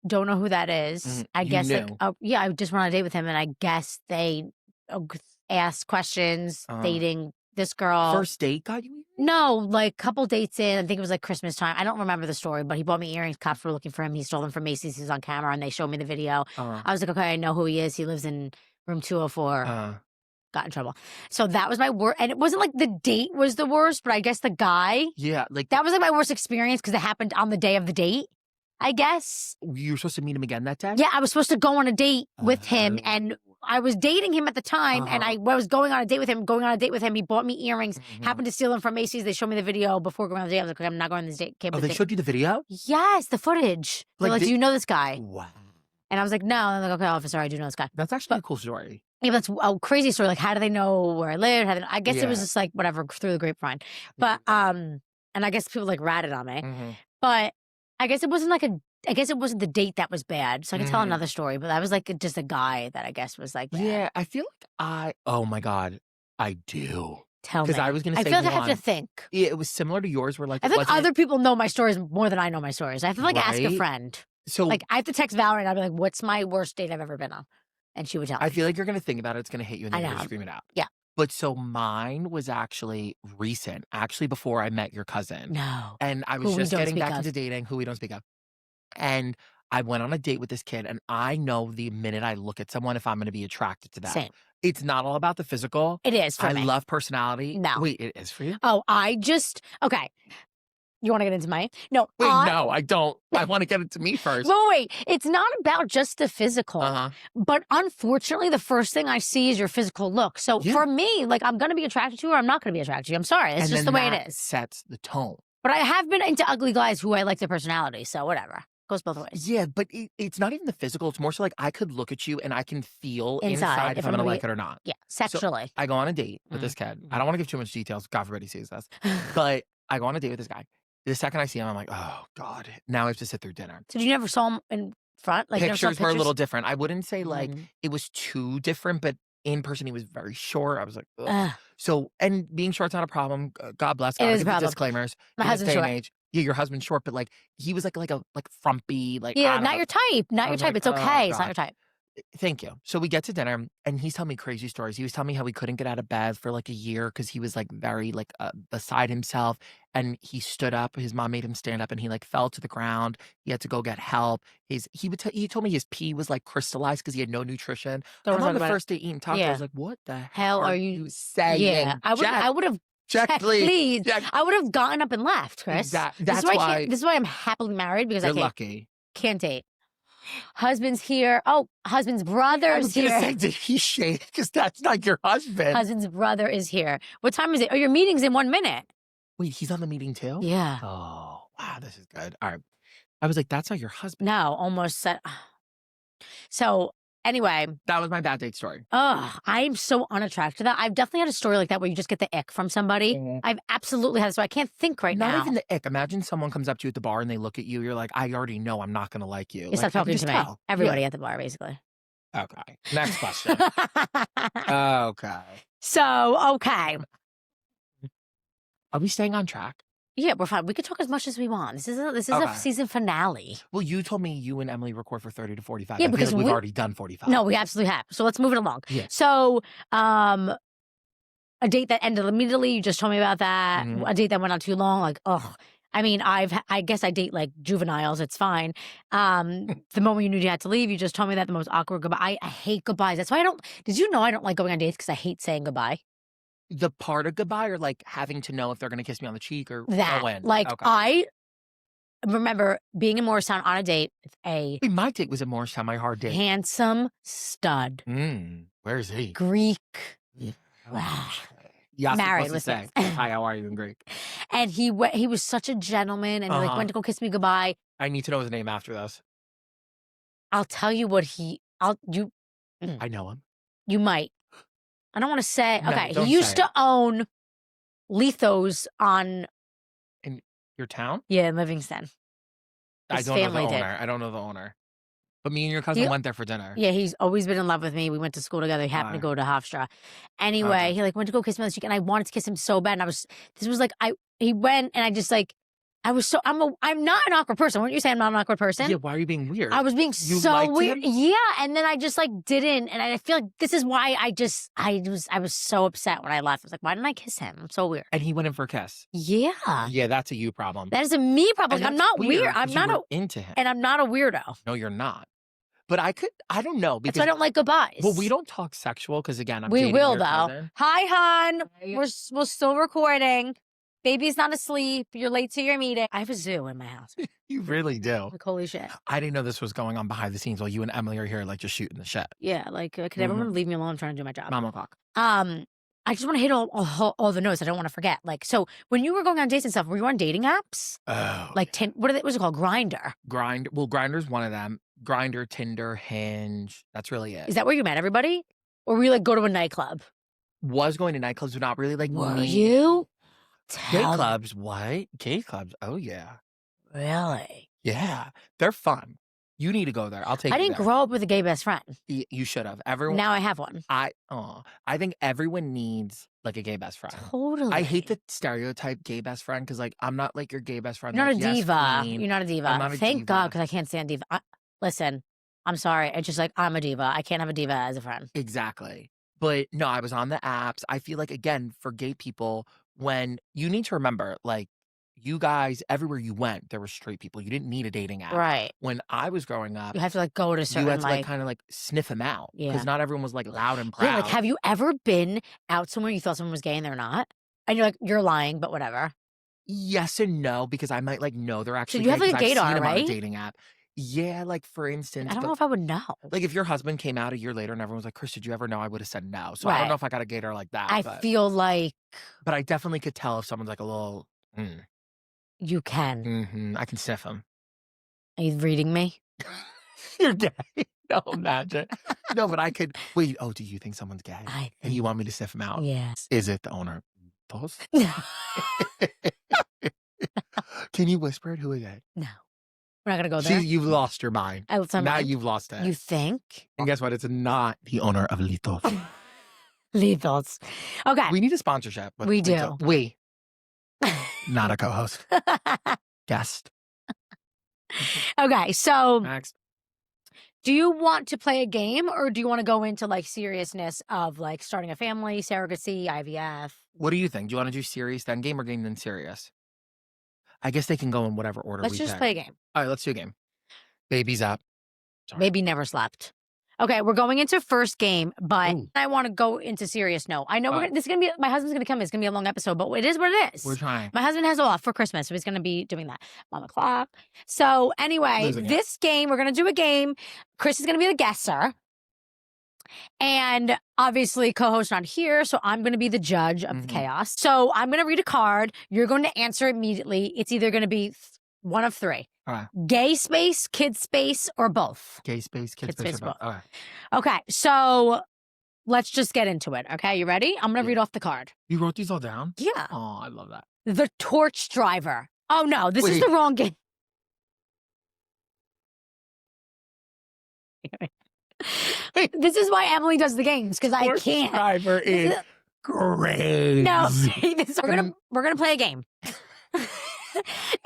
don't know who that is. I guess I just went on a date with him, and I guess they asked questions, dating this girl. First date got you? No, like couple dates in. I think it was like Christmas time. I don't remember the story, but he bought me earrings. Cops were looking for him. He stole them from Macy's. He was on camera, and they showed me the video. I was like, okay, I know who he is. He lives in room 204. Got in trouble. So that was my worst. And it wasn't like the date was the worst, but I guess the guy. Yeah, like that was like my worst experience because it happened on the day of the date, I guess. You were supposed to meet him again that day? Yeah, I was supposed to go on a date with him, and I was dating him at the time, and I was going on a date with him. He bought me earrings, happened to steal them from Macy's. They showed me the video before going on the date. I was like, I'm not going on this date. They showed you the video? Yes, the footage. They're like, do you know this guy? Wow. And I was like, no. And I'm like, okay, officer, I do know this guy. That's actually a cool story. Yeah, that's a crazy story. Like, how do they know where I live? I guess it was just like whatever through the grapevine. But and I guess people like ratted on me. But I guess it wasn't the date that was bad. So I can tell another story. But that was like just a guy that I guess was like bad. Yeah, I feel like oh my God, I do. Tell me. Because I was going to say I feel like I have to think. Yeah, it was similar to yours where like I feel like other people know my stories more than I know my stories. I have to like ask a Right? friend. So Like I have to text Valerie and I'd be like, what's my worst date I've ever been on? And she would tell me. I feel like you're going to think about it. It's going to hit you and I then you're know. going to scream it out. Yeah. But so mine was actually recent, actually before I met your cousin. No. And I Who was we just don't getting speak back of. into dating, who we don't speak of. And I went on a date with this kid, and I know the minute I look at someone if I'm going to be attracted to them. Same. It's not all about the physical. It is for I me. love personality. No. Wait, it is for you? Oh, okay. You want to get into my? No. Wait, no, I don't. I want to get it to me first. Wait. It's not about just the physical. But unfortunately, the first thing I see is your physical look. So for me, like I'm going to be attracted to you or I'm not going to be attracted to you. I'm sorry. It's just the way it is. Sets the tone. But I have been into ugly guys who I like their personality, so whatever. Goes both ways. Yeah, but it's not even the physical. It's more so like I could look at you and I can feel inside if I'm gonna like it or not. Yeah, So sexually. I go on a date with this kid. I don't want to give too much details. God forbid he sees this. But I go on a date with this guy. The second I see him, I'm like, oh God, now I have to sit through dinner. So you never saw him in front? Like, you never saw Pictures were a little different. I wouldn't say like it was too different, but in person he was very short. I was like, ugh. So, and being short's not a problem. God bless. God, It is a problem. disclaimers. My husband's short. Yeah, your husband's short, but like he was like frumpy, like Yeah, not your type. Not your type. like, It's okay. oh, It's not your type. Thank you. So we get to dinner and he's telling me crazy stories. He was telling me how he couldn't get out of bed for like a year because he was like very like beside himself. And he stood up. His mom made him stand up and he like fell to the ground. He had to go get help. He told me his pee was like crystallized because he had no nutrition. I'm on the first day eating tacos. I was like, what the hell are you saying? Yeah, I would have. Check, please. Check. I would have gotten up and left, Chris. That's why. This is why I'm happily married because you're lucky. Can't date. Husband's here. Oh, husband's brother is here. Say, did he shade? Because that's not your husband. Husband's brother is here. What time is it? Oh, your meeting's in 1 minute. Wait, he's on the meeting too? Yeah. Oh, wow, this is good. All right. I was like, that's not your husband. No, almost said. So anyway. That was my bad date story. I'm so unattracted to that. I've definitely had a story like that where you just get the ick from somebody. I've absolutely had it. So I can't think now. Not even the ick. Imagine someone comes up to you at the bar and they look at you. You're like, I already know I'm not going to like you. You stop talking to me. Everybody at the bar, basically. Okay. Next question. Okay. So, okay. Are we staying on track? Yeah, we're fine. We could talk as much as we want. This is a season finale. Well, you told me you and Emily record for 30 to 45. Yeah, I because we've already done 45. No, we absolutely have. So let's move it along. Yeah. So, a date that ended immediately. You just told me about that. A date that went on too long. Like, I mean, I guess I date like juveniles. It's fine. The moment you knew you had to leave, you just told me that the most awkward goodbye. I hate goodbyes. That's why I don't. Did you know I don't like going on dates because I hate saying goodbye? The part of goodbye or like having to know if they're going to kiss me on the cheek or when? Like, okay. I remember being in Morristown on a date with my date was in Morristown, my hard date. Handsome stud. Where is he? Greek. Yeah. Married with say. Hi, how are you in Greek? And he was such a gentleman and he like went to go kiss me goodbye. I need to know his name after this. I'll tell you what I know him. You might. I don't want to say. No, okay, he used to own Lithos in your town? Yeah, in Livingston. I don't know the owner. I don't know the owner. But me and your cousin went there for dinner. Yeah, he's always been in love with me. We went to school together. He happened to go to Hofstra. Anyway, he like went to go kiss me on the cheek, and I wanted to kiss him so bad. And he went, and I just like. I'm not an awkward person. Weren't you saying I'm not an awkward person? Yeah, why are you being weird? I was being so weird. Yeah, and then I just like didn't, and I feel like this is why I was so upset when I left. I was like, why didn't I kiss him? I'm so weird. And he went in for a kiss. Yeah. Yeah, that's a you problem. That is a me problem. Like, I'm not weird. I'm not into him. And I'm not a weirdo. No, you're not. But I don't know. Because, that's why I don't like goodbyes. Well, we don't talk sexual because again, we will though. Hi, hon. We're still recording. Baby's not asleep. You're late to your meeting. I have a zoo in my house. You really do. Like, holy shit. I didn't know this was going on behind the scenes while you and Emily are here, like, just shooting the shit. Yeah, like, could everyone leave me alone? I'm trying to do my job. MOMOCLOCK. I just want to hit all the notes. I don't want to forget. Like, so when you were going on dates and stuff, were you on dating apps? Oh. Like, what's it called? Grindr. Well, Grindr's one of them. Grindr, Tinder, Hinge. That's really it. Is that where you met everybody? Or were you, like, go to a nightclub? Was going to nightclubs, but not really, like, were you? Gay clubs, what? Gay clubs, oh yeah. Really? Yeah, they're fun. You need to go there. I'll take you I didn't grow up with a gay best friend. You should have. Everyone. Now I have one. I think everyone needs like a gay best friend. Totally. I hate the stereotype gay best friend because like I'm not like your gay best friend. You're not like, a diva. Queen. You're not a diva. I'm not a Thank diva. God, because I can't stand diva. Listen, I'm sorry. It's just like I'm a diva. I can't have a diva as a friend. Exactly. But no, I was on the apps. I feel like again for gay people. When you need to remember, like, you guys, everywhere you went, there were straight people. You didn't need a dating app. Right. When I was growing up, you have to, like, go to certain, you had to, like, kind of, like, sniff them out. Yeah. Because not everyone was, like, loud and proud. Yeah, like, have you ever been out somewhere you thought someone was gay and they're not? And you're like, you're lying, but whatever. Yes and no, because I might, like, know they're actually so you have, like, a gaydar, gaydar, right? On a dating app. Yeah, like, for instance. I don't know if I would know. Like, if your husband came out a year later and everyone was like, Chris, did you ever know? I would have said no. So I don't know if I got a gaydar like that. I feel like. But I definitely could tell if someone's, like, a little. You can. I can sniff him. Are you reading me? You're gay. No, imagine. No, but I could. Wait, do you think someone's gay? And you want me to sniff him out? Yes. Is it the owner? Those? Can you whisper it? Who is it? No. We're not going to go there. You've lost your mind. Now you've lost it. You think? And guess what? It's not the owner of Litos. Litos. Okay. We need a sponsorship. We do. We. Not a co-host. Guest. Okay, so Next. do you want to play a game or do you want to go into like seriousness of like starting a family, surrogacy, IVF? What do you think? Do you want to do serious then game or game then serious? I guess they can go in whatever order Let's we just pick. play a game. All right, let's do a game. Baby's up. Sorry. Baby never slept. Okay, we're going into first game, but Ooh. I want to go into serious note. I know this is going to be, my husband's going to come. It's going to be a long episode, but it is what it is. We're trying. My husband has off for Christmas, so he's going to be doing that. MOMOCLOCK. So anyway, this game, we're going to do a game. Chris is going to be the guesser. And obviously, co-host not here, so I'm going to be the judge of the chaos. So I'm going to read a card. You're going to answer immediately. It's either going to be one of three. All right. Gay space, kid space, or both. Gay space, kid space, or both. All right. Okay, so let's just get into it. Okay, you ready? I'm going to read off the card. You wrote these all down? Yeah. Oh, I love that. The torch driver. Oh, no, this is the wrong game. This is why Emily does the games, because I can't. Driver is crazy. No, we're gonna play a game.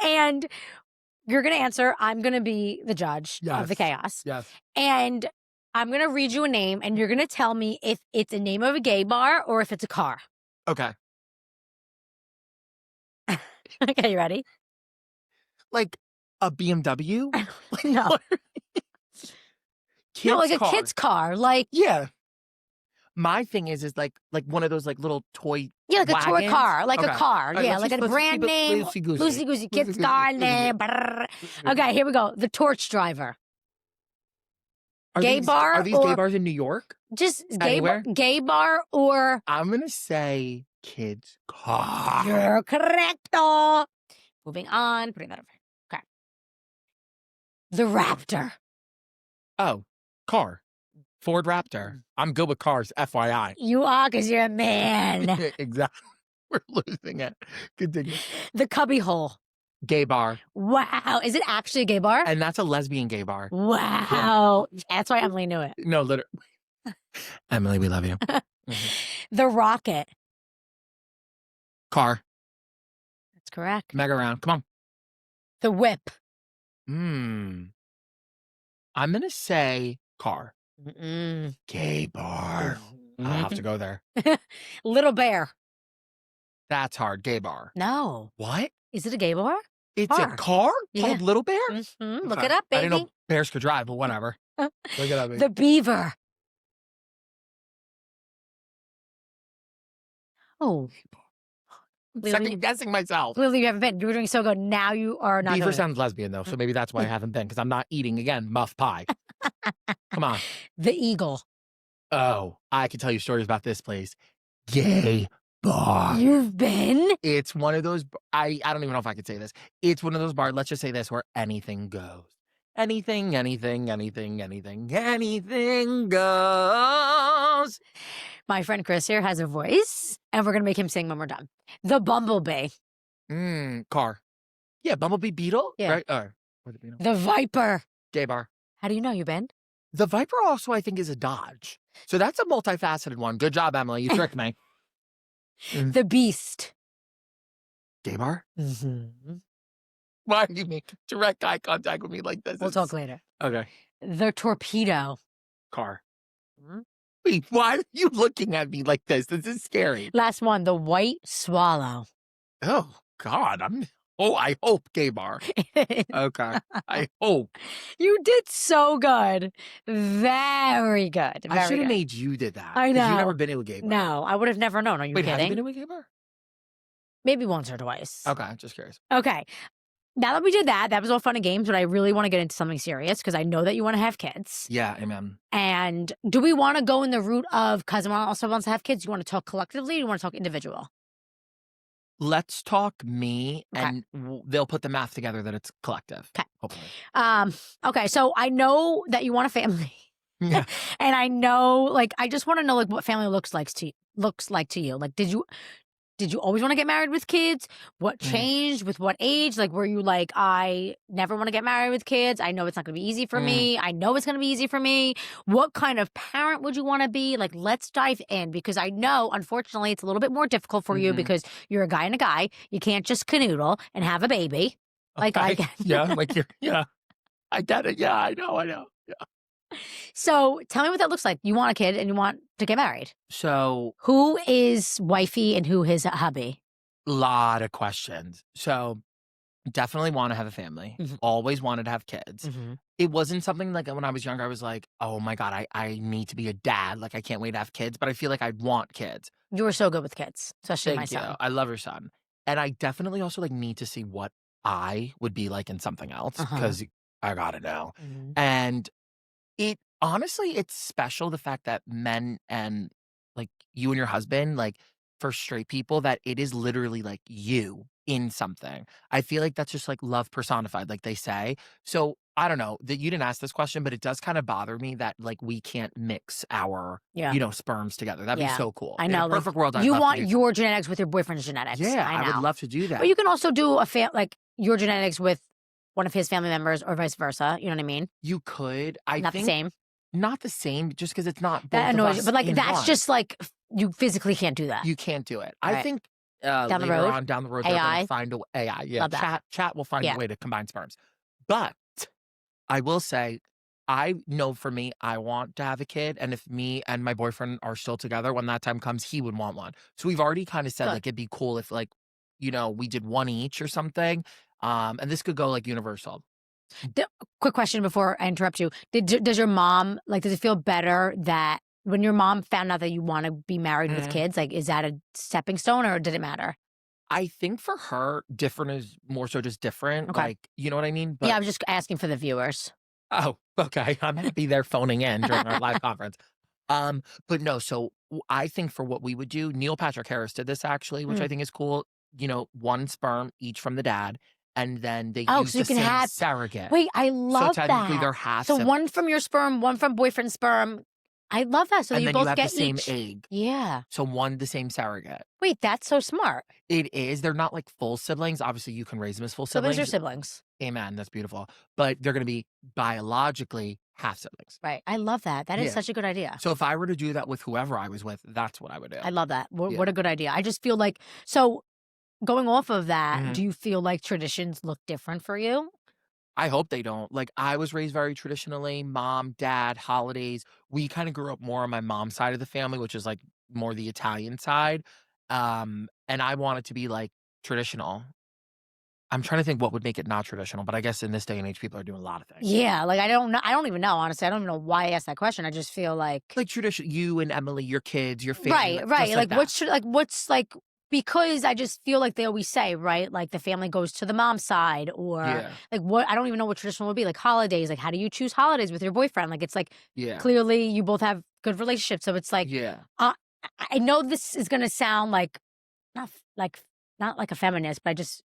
And you're gonna answer. I'm gonna be the judge of the chaos. Yes. And I'm gonna read you a name, and you're gonna tell me if it's a name of a gay bar or if it's a car. Okay. Okay, you ready? Like a BMW? No. Kid's like a car. kid's car. Like Yeah. My thing is like one of those like little toy like wagons. a toy car, like a car. Right, yeah, like a brand name. Loosey Goosey kid's car name. Okay, here we go. The torch driver. Gay bar Are these or gay bars in New York? just Anywhere? gay bar or I'm gonna say kids car. you're correcto. Moving on, putting that over. Okay. The Raptor. Oh, car. Ford Raptor. I'm good with cars, FYI. You are because you're a man. Exactly. We're losing it. Continue. The Cubby Hole. Gay bar. Wow. Is it actually a gay bar? And that's a lesbian gay bar. Wow. That's why Emily knew it. No, literally. Emily, we love you. The Rocket. Car. That's correct. Mega round. Come on. The Whip. I'm going to say car. Mm-mm. Gay bar. I'll have to go there. Little Bear. That's hard. Gay bar. No. What? Is it a gay bar? It's a car called Little Bear? Look it up, baby. I didn't know bears could drive, but whatever. Look it up, baby. The Beaver. Oh. Second guessing myself. Clearly you haven't been. You were doing so good. Now you are not. Beaver sounds lesbian, though, so maybe that's why I haven't been, because I'm not eating, again, muff pie. Come on. The Eagle. Oh, I can tell you stories about this place. Gay bar. You've been? It's one of those, I don't even know if I could say this. It's one of those bars, let's just say this, where anything goes. Anything goes. My friend Chris here has a voice, and we're going to make him sing when we're done. The Bumblebee. Car. Yeah, Bumblebee Beetle? Yeah. Right? The Viper. Gay bar. How do you know you've been? The Viper also, I think, is a Dodge. So that's a multifaceted one. Good job, Emily. You tricked me. The Beast. Gay bar? Mm-hmm. Why do you make direct eye contact with me like this? We'll talk later. Okay. The Torpedo. Car. Wait, why are you looking at me like this? This is scary. Last one, the White Swallow. Oh, God. I hope gay bar. Okay. I hope. You did so good. Very good. I should have made you did that. I know. 'Cause you've never been to a gay bar. No, I would have never known. Are you Wait, have kidding? you been to a gay bar? Maybe once or twice. Okay, just curious. Okay. Now that we did that was all fun and games, but I really want to get into something serious because I know that you want to have kids. Yeah, amen. And do we want to go in the route of cousin also wants to have kids? Do you want to talk collectively or do you want to talk individual? Let's talk me, Okay. and they'll put the math together that it's collective. Okay. Hopefully. Okay, so I know that you want a family. Yeah. And I know, like, I just want to know, like, what family looks like to you. Like, did you always want to get married with kids? What changed with what age? Like, were you like, I never want to get married with kids. I know it's not going to be easy for me. I know it's going to be easy for me. What kind of parent would you want to be? Like, let's dive in, because I know, unfortunately, it's a little bit more difficult for you because you're a guy and a guy. You can't just canoodle and have a baby. Like, I get. Yeah, like I get it. Yeah, I know. Yeah. So tell me what that looks like. You want a kid and you want to get married. So Who is wifey and who is hubby? lot of questions. So definitely want to have a family. Always wanted to have kids. It wasn't something like when I was younger, I was like, oh my God, I need to be a dad. Like, I can't wait to have kids, but I feel like I want kids. You were so good with kids, especially my Thank you. son. I love your son. And I definitely also like need to see what I would be like in something else, because I gotta know. And it's special, the fact that men and like you and your husband, like for straight people, that it is literally like you in something. I feel like that's just like love personified, like they say. So I don't know that you didn't ask this question, but it does kind of bother me that like we can't mix our, sperms together. That'd be so cool. I know. In a perfect world, I'd you love want to your genetics with your boyfriend's genetics. Yeah, I know. would love to do that. But you can also do like your genetics with one of his family members or vice versa. You know what I mean? You could. Not the same. Not the same, just because it's not both That annoys of you. us But like in that's one. just like you physically can't do that. You can't do it. Right. I think down the later road, on down the road, they're AI? going to find a AI. Yeah, Love that. chat will find a way to combine sperms. But I will say, I know for me, I want to have a kid, and if me and my boyfriend are still together, when that time comes, he would want one. So we've already kind of said like it'd be cool if like, we did one each or something. And this could go like universal. Quick question before I interrupt you. Does your mom, like, does it feel better that when your mom found out that you want to be married with kids, like, is that a stepping stone or did it matter? I think for her, different is more so just different. Okay. Like, you know what I mean? But, yeah, I was just asking for the viewers. Oh, okay. I'm happy they're phoning in during our live conference. But no, so I think for what we would do, Neil Patrick Harris did this actually, which I think is cool. One sperm each from the dad. And then they use so you the can same have surrogate. Wait, I love so technically that. they're half. So one from your sperm, one from boyfriend's sperm. I love that. So and you then both you have get the same each. egg. Yeah. So one the same surrogate. Wait, that's so smart. It is. They're not like full siblings. Obviously, you can raise them as full siblings. Siblings are siblings. Amen. That's beautiful. But they're going to be biologically half siblings. Right. I love that. That is such a good idea. So if I were to do that with whoever I was with, that's what I would do. I love that. What a good idea. I just feel like, so going off of that, do you feel like traditions look different for you? I hope they don't. Like, I was raised very traditionally, mom, dad, holidays. We kind of grew up more on my mom's side of the family, which is like more the Italian side. And I want it to be like traditional. I'm trying to think what would make it not traditional, but I guess in this day and age, people are doing a lot of things. Yeah, like I don't know. I don't even know, honestly. I don't even know why I asked that question. I just feel like tradition. You and Emily, your kids, your family, right. Like that. what's like, because I just feel like they always say, right, like the family goes to the mom's side, or like what, I don't even know what traditional would be. Like holidays, like how do you choose holidays with your boyfriend? Like it's like clearly you both have good relationships, so it's like I know this is gonna sound like not like a feminist, but I just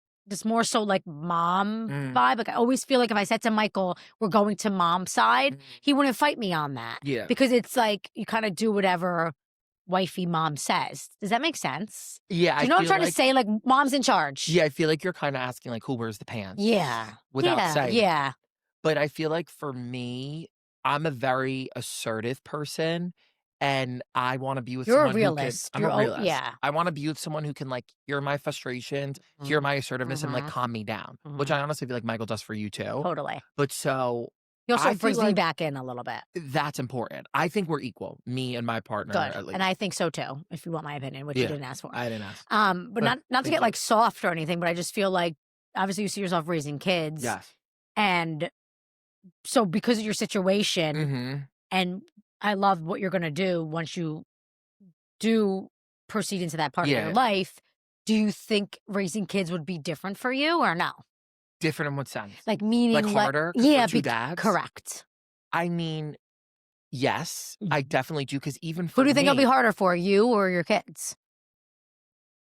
more so like mom vibe. Like I always feel like if I said to Michael, we're going to mom's side, he wouldn't fight me on that. Yeah. Because it's like you kind of do whatever wifey mom says. Does that make sense? Yeah. Do you know what I'm trying to say? Like mom's in charge. Yeah, I feel like you're kind of asking like who wears the pants. Yeah. Without saying. Yeah. But I feel like for me, I'm a very assertive person. And I want to be with You're someone a realist. I'm a realist. Yeah. I want to be with someone who can like hear my frustrations, hear my assertiveness, and like calm me down. Which I honestly feel like Michael does for you too. Totally. But so he also I brings feel me like back in a little bit. That's important. I think we're equal, me and my partner. Good. At least. And I think so too, if you want my opinion, which you didn't ask for. I didn't ask. But not to get like soft or anything, but I just feel like obviously you see yourself raising kids. Yes. And so because of your situation, and I love what you're gonna do once you do proceed into that part of your life, do you think raising kids would be different for you or no? Different in what sense? Like meaning like harder? Yeah, two dads? Correct. I mean, yes, I definitely do. Because even for who do you think me, it'll be harder for, you or your kids?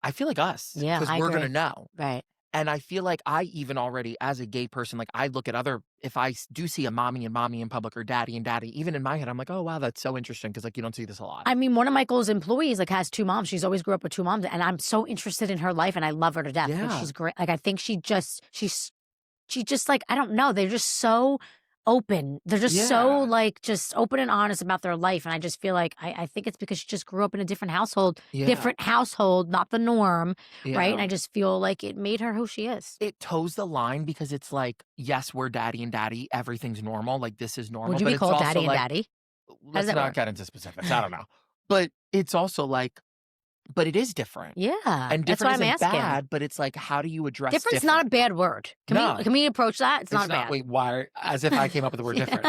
I feel like us. Yeah, Because I we're agree. gonna know. Right. And I feel like I even already, as a gay person, like, I look at other if I do see a mommy and mommy in public or daddy and daddy, even in my head, I'm like, "Oh, wow, that's so interesting," because like, you don't see this a lot. I mean, one of Michael's employees, like, has 2 moms. She's always grew up with 2 moms, and I'm so interested in her life, and I love her to death. Like, Yeah. she's great. Like, I think she just, like, I don't know, they're just so open. They're just so, Yeah. like, just open and honest about their life, and I just feel like I think it's because she just grew up in a different household, Yeah. not the norm, right? And Yeah. I just feel like it made her who she is. It toes the line because it's like, yes, we're daddy and daddy, everything's normal, like, this is normal, Would you but be it's called also daddy and like, daddy? let's that not work? get into specifics, I don't know. But it's also like but it is different. Yeah, And that's why different I'm isn't asking. bad, but it's like, how do you address Different's different? not a bad word. No. Can we approach that? It's not bad. Wait, why? As if I came up with the word different.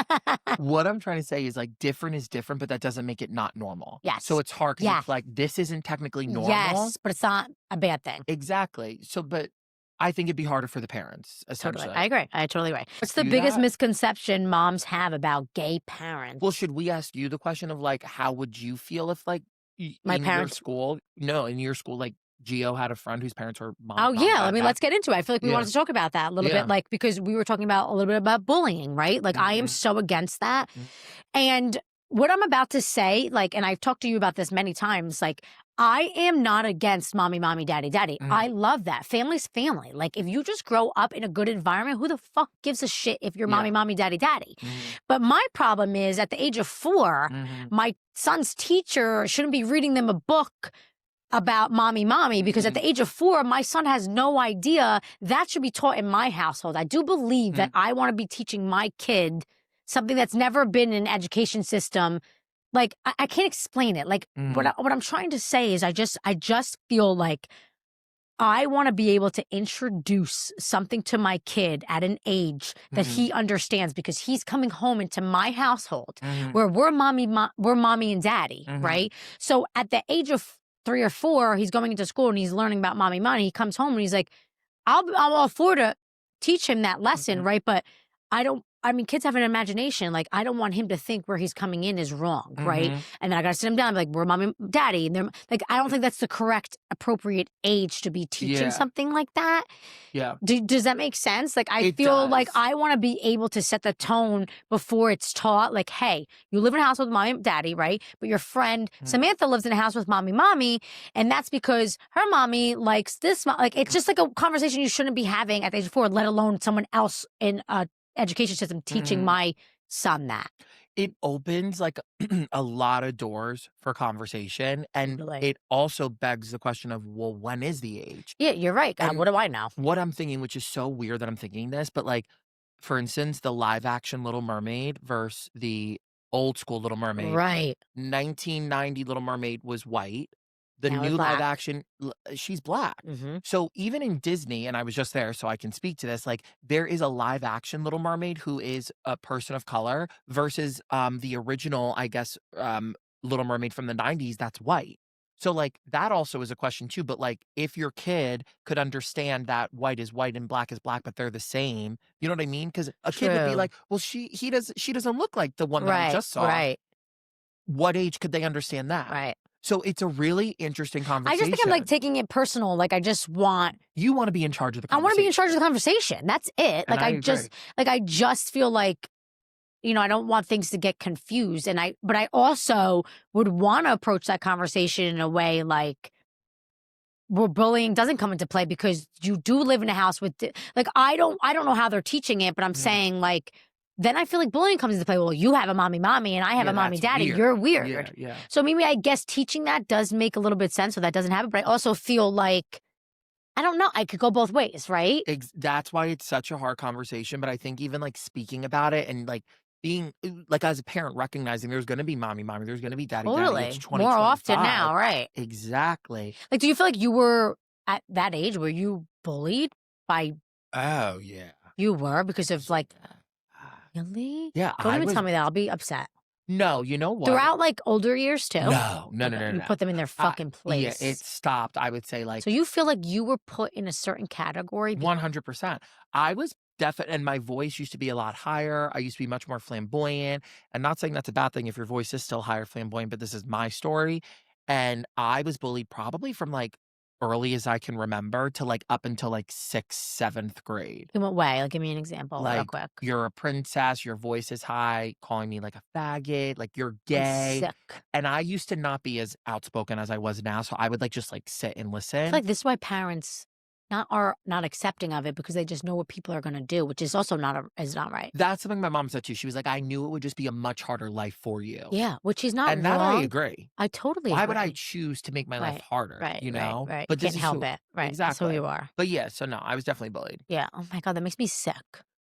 What I'm trying to say is like different is different, but that doesn't make it not normal. Yes. So it's hard because Yeah. it's like this isn't technically normal. Yes, but it's not a bad thing. Exactly. So, but I think it'd be harder for the parents, essentially. Totally. I agree. I totally agree. What's the Do biggest that. misconception moms have about gay parents? Well, should we ask you the question of like, how would you feel if like My in parents- your school? No, in your school, like Gio had a friend whose parents were mom. Oh, mom, yeah. dad, I mean, dad. let's get into it. I feel like we Yeah. wanted to talk about that a little Yeah. bit, like, because we were talking about a little bit about bullying, right? Like, I am Mhm. so against that. Mhm. And what I'm about to say, like, and I've talked to you about this many times, like, I am not against mommy, mommy, daddy, daddy. Mhm. I love that. Family's family. Like, if you just grow up in a good environment, who the fuck gives a shit if you're mommy, Yeah. mommy, daddy, daddy? Mhm. But my problem is at the age of 4, Mhm. my son's teacher shouldn't be reading them a book about mommy, because at the age of 4, my son has no idea. That should be taught in my household. I do believe that I want to be teaching my kid something that's never been in an education system. Like, I can't explain it. Like, what I'm trying to say is I just feel like I want to be able to introduce something to my kid at an age that he understands, because he's coming home into my household where we're mommy and daddy, right? So at the age of 3 or 4, he's going into school and he's learning about mommy. He comes home and he's like, I'll afford to teach him that lesson, right? But I mean, kids have an imagination. Like, I don't want him to think where he's coming in is wrong, right? And then I got to sit him down and be like, we're mommy, daddy. And they're like, I don't think that's the correct, appropriate age to be teaching Yeah. something like that. Yeah. Does that make sense? Like, I It feel like does. I want to be able to set the tone before it's taught. Like, hey, you live in a house with mommy and daddy, right? But your friend Samantha lives in a house with mommy, and that's because her mommy likes this. Like, it's just like a conversation you shouldn't be having at the age of 4, let alone someone else in a education system teaching my son that. It opens like a lot of doors for conversation, and Totally. it also begs the question of, well, when is the age? Yeah, you're right. God, And what do I know? What I'm thinking, which is so weird that I'm thinking this, but like, for instance, the live action Little Mermaid versus the old school Little Mermaid. Right. 1990 Little Mermaid was white. The Now it's new live black. action, she's black. So even in Disney, and I was just there, so I can speak to this, like, there is a live action Little Mermaid who is a person of color versus the original, I guess, Little Mermaid from the 90s that's white. So like that also is a question too. But like, if your kid could understand that white is white and black is black, but they're the same, you know what I mean? Because a kid would be True. like, well, she doesn't look like the one that I just saw. Right. What age could they understand that? Right. So it's a really interesting I conversation. just think I'm like taking it personal. Like, I just want. You want to be in charge of the I conversation. want to be in charge of the conversation. That's it. And Like, I just feel like, you know, I don't want things to get confused. But I also would want to approach that conversation in a way like where bullying doesn't come into play, because you do live in a house with, like, I don't know how they're teaching it, but I'm saying, like, then I feel like bullying comes into play. Well, you have a mommy and I have a mommy that's daddy. weird. You're weird. Yeah. So maybe I guess teaching that does make a little bit sense, so that doesn't happen. But I also feel like, I don't know, I could go both ways, right? That's why it's such a hard conversation. But I think even like speaking about it and like being like as a parent recognizing there's going to be mommy, there's going to be daddy. Totally. It's More often 2025. now, right? Exactly. Like, do you feel like you were at that age, were you bullied by, Oh yeah. you were because of like, really? Yeah. Don't even tell me that. I'll be upset. No, you know what? Throughout like older years too? No. You put them in their fucking place. Yeah, it stopped. I would say like So you feel like you were put in a certain category? 100%. I was definitely, and my voice used to be a lot higher. I used to be much more flamboyant. And not saying that's a bad thing if your voice is still higher flamboyant, but this is my story. And I was bullied probably from like early as I can remember to like up until like 6th, 7th grade. In what way? Like, give me an example real Like, quick. you're a princess, your voice is high, calling me like a faggot, like you're I'm gay. sick. And I used to not be as outspoken as I was now, so I would like just like sit and I listen. feel like this is why parents are not accepting of it, because they just know what people are gonna do, which is also not right. That's something my mom said too. She was like, I knew it would just be a much harder life for you. Yeah, which is not And that I wrong. agree. I totally Why agree. would I choose to make my life harder? Right, You right, know? right. But this Can't is help who, it. Right. exactly. That's who you are. But yeah, so no, I was definitely bullied. Yeah. Oh my God, that makes me sick.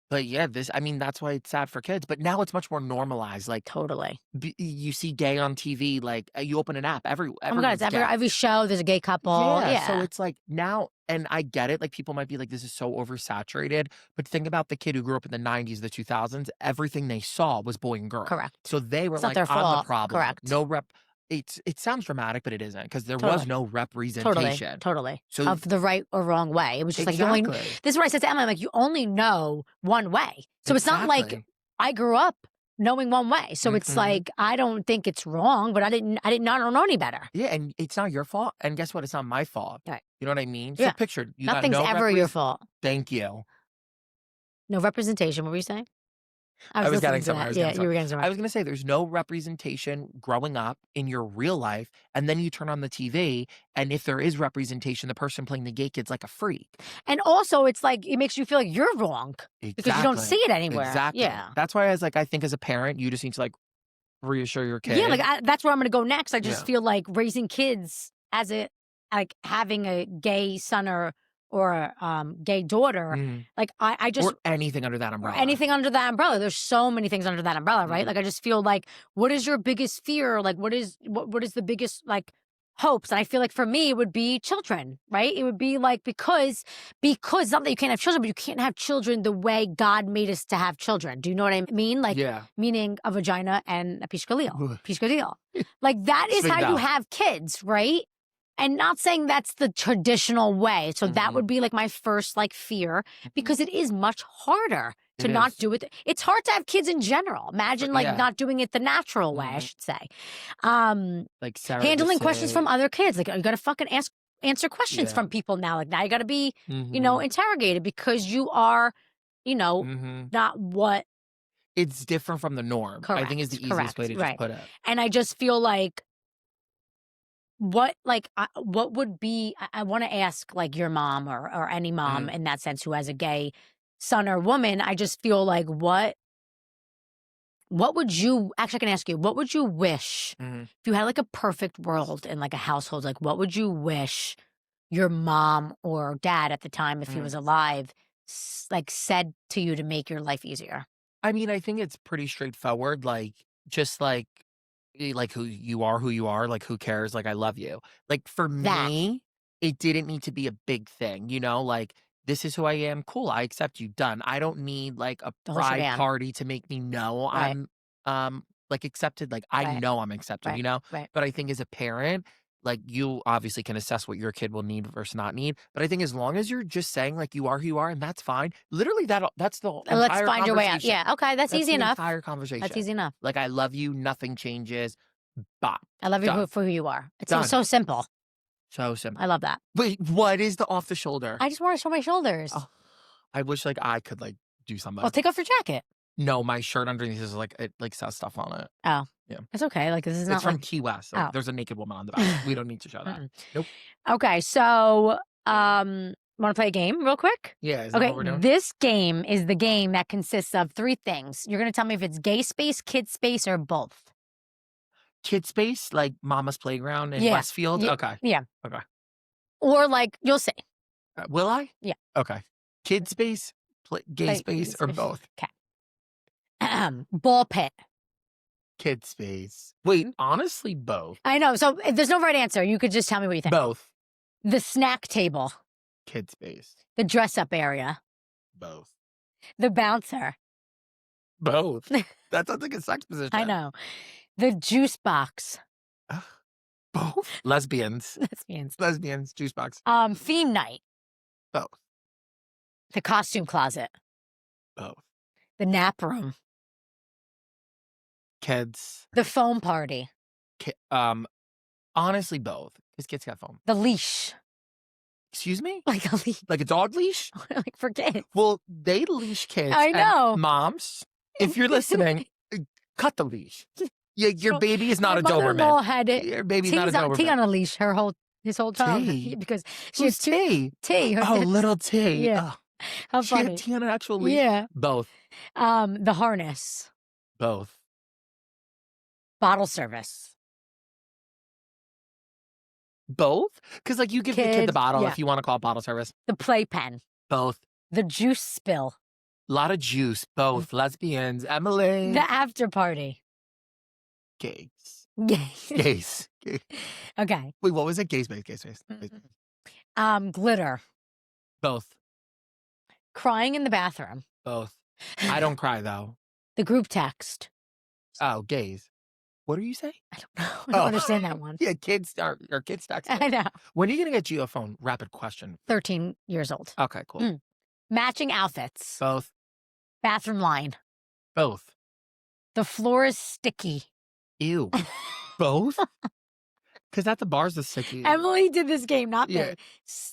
But yeah, I mean, that's why it's sad for kids. But now it's much more normalized. Like, Totally. you see gay on TV, like you open an app, Oh my God, it's everyone's gay. every show there's a gay couple. Yeah. So it's like now, and I get it, like people might be like, this is so oversaturated, but think about the kid who grew up in the 90s, the 2000s, everything they saw was boy and girl. Correct. So they were It's not like, their I'm the fault. problem. Correct. No it sounds dramatic, but it isn't, because there was Totally. no representation. Totally. So Of the right or wrong way. It was just like, exactly. this is what I said to Emma, I'm like, you only know one way. So it's not like Exactly. I grew up knowing one way. So it's Mhm. like, I don't think it's wrong, but I don't know any better. Yeah, and it's not your fault. And guess what? It's not my fault. Right. You know what I mean? Yeah. So picture, you got Nothing's no ever your fault. Thank you. No representation. What were you saying? I was getting listening to somewhere. that. Yeah, you were getting somewhere. I was going to say there's no representation growing up in your real life, and then you turn on the TV, and if there is representation, the person playing the gay kid's like a freak. And also, it's like, it makes you feel like you're wrong because you don't see it anywhere. Exactly. Yeah. That's why I think as a parent, you just need to like reassure your kid. Yeah, like that's where I'm going to go next. I just Yeah. feel like raising kids as like having a gay son or a gay daughter, Mhm. like I just Or anything under that umbrella. anything under that umbrella. There's so many things under that umbrella, right? Like I just feel like, what is your biggest fear? Like what is the biggest like hopes? And I feel like for me it would be children, right? It would be like because not that you can't have children, but you can't have children the way God made us to have children. Do you know what I mean? Like Yeah. meaning a vagina and a piscolillo. Ugh. Piscolillo. Like that is Speak how you that. have kids, right? And not saying that's the traditional way. So that Mhm. would be like my first like fear, because it is much harder to It not is. do it. It's hard to have kids in general. Imagine like Yeah. not doing it the natural way, I Mhm. should say. Like Sarah Handling questions from Bissett. other kids. Like you got to fucking answer questions Yeah. from people now. Like now you got to be, Mhm. interrogated because you are, Mhm. not what. It's different from the norm. I think is the Correct, easiest way to just right. put it. And I just feel like what would be, I want to ask like your mom or any mom in that sense who has a gay son or woman. I just feel like what would you, actually I can ask you, what would you wish if you had like a perfect world in like a household, like what would you wish your mom or dad at the time, if he was alive, like said to you to make your life easier? I mean, I think it's pretty straightforward. Like, just like who you are, like who cares? Like, I love you. Like for That. me, it didn't need to be a big thing, like this is who I am. Cool, I accept you. Done. I don't need like a The whole pride shebang. party to make me know Right. I'm like accepted. Like I Right. know I'm accepted, Right. Right. But I think as a parent, like you obviously can assess what your kid will need versus not need. But I think as long as you're just saying like you are who you are, and that's fine. Literally, that's the entire Let's find your way out. conversation. Yeah. Okay. That's easy the enough. Entire conversation. That's easy enough. Like I love you. Nothing changes. Bop. I love you Done. for who you are. It's Done. so simple. So simple. I love that. Wait, what is the off the shoulder? I just want to show my shoulders. Oh, I wish like I could like do something. Well, take off your jacket. No, my shirt underneath is like it like says stuff on it. Oh. Yeah. It's okay. Like this is not It's from like... Key West. Oh. There's a naked woman on the back. We don't need to show that. Nope. Okay, so want to play a game real quick? Yeah. Is that what we're doing? This game is the game that consists of 3 things. You're going to tell me if it's gay space, kid space, or both. Kid space, like Mama's Playground in Yeah. Westfield. Yeah. Okay. Yeah. Okay. Or like, you'll see. Will I? Yeah. Okay. Kid space, gay Like, space, or both? Okay. Ball pit. Kid space. Wait, honestly, both. I know. So if there's no right answer. You could just tell me what you think. Both. The snack table. Kid space. The dress up area. Both. The bouncer. Both. That sounds like a sex position. I know. The juice box. Both. Lesbians. Lesbians. Juice box. Theme night. Both. The costume closet. Both. The nap room. Kids. The foam party. Honestly, both. Because kids got phone. The leash. Excuse me? Like a leash. Like a dog leash? Like for kids. Well, they leash kids. I know. And moms, if you're listening, cut the leash. Your baby is not a My mother-in-law Doberman. had it. Your baby's not a Doberman. T on a leash his whole time. T? Because she Who's has T? T. Oh, little T. Yeah. Oh. How She funny. had T on an actual leash? Yeah. Both. The harness. Both. Bottle service. Both? Because, like, you give the kid the bottle yeah. if you want to call it bottle service. The playpen. Both. The juice spill. A lot of juice. Both. Lesbians. Emily. The after party. Gays. Gays. Gays. Okay. Wait, what was it? Gays based. Glitter. Both. Crying in the bathroom. Both. I don't cry, though. The group text. Oh, gays. What do you say? I don't know. I don't understand that one. Yeah, kids are kids texting. I know. When are you going to get Gio a phone? Rapid question. 13 years old. Okay, cool. Matching outfits. Both. Bathroom line. Both. The floor is sticky. Ew. Both? Because at the bar's the sticky. Emily did this game, not Yeah. me.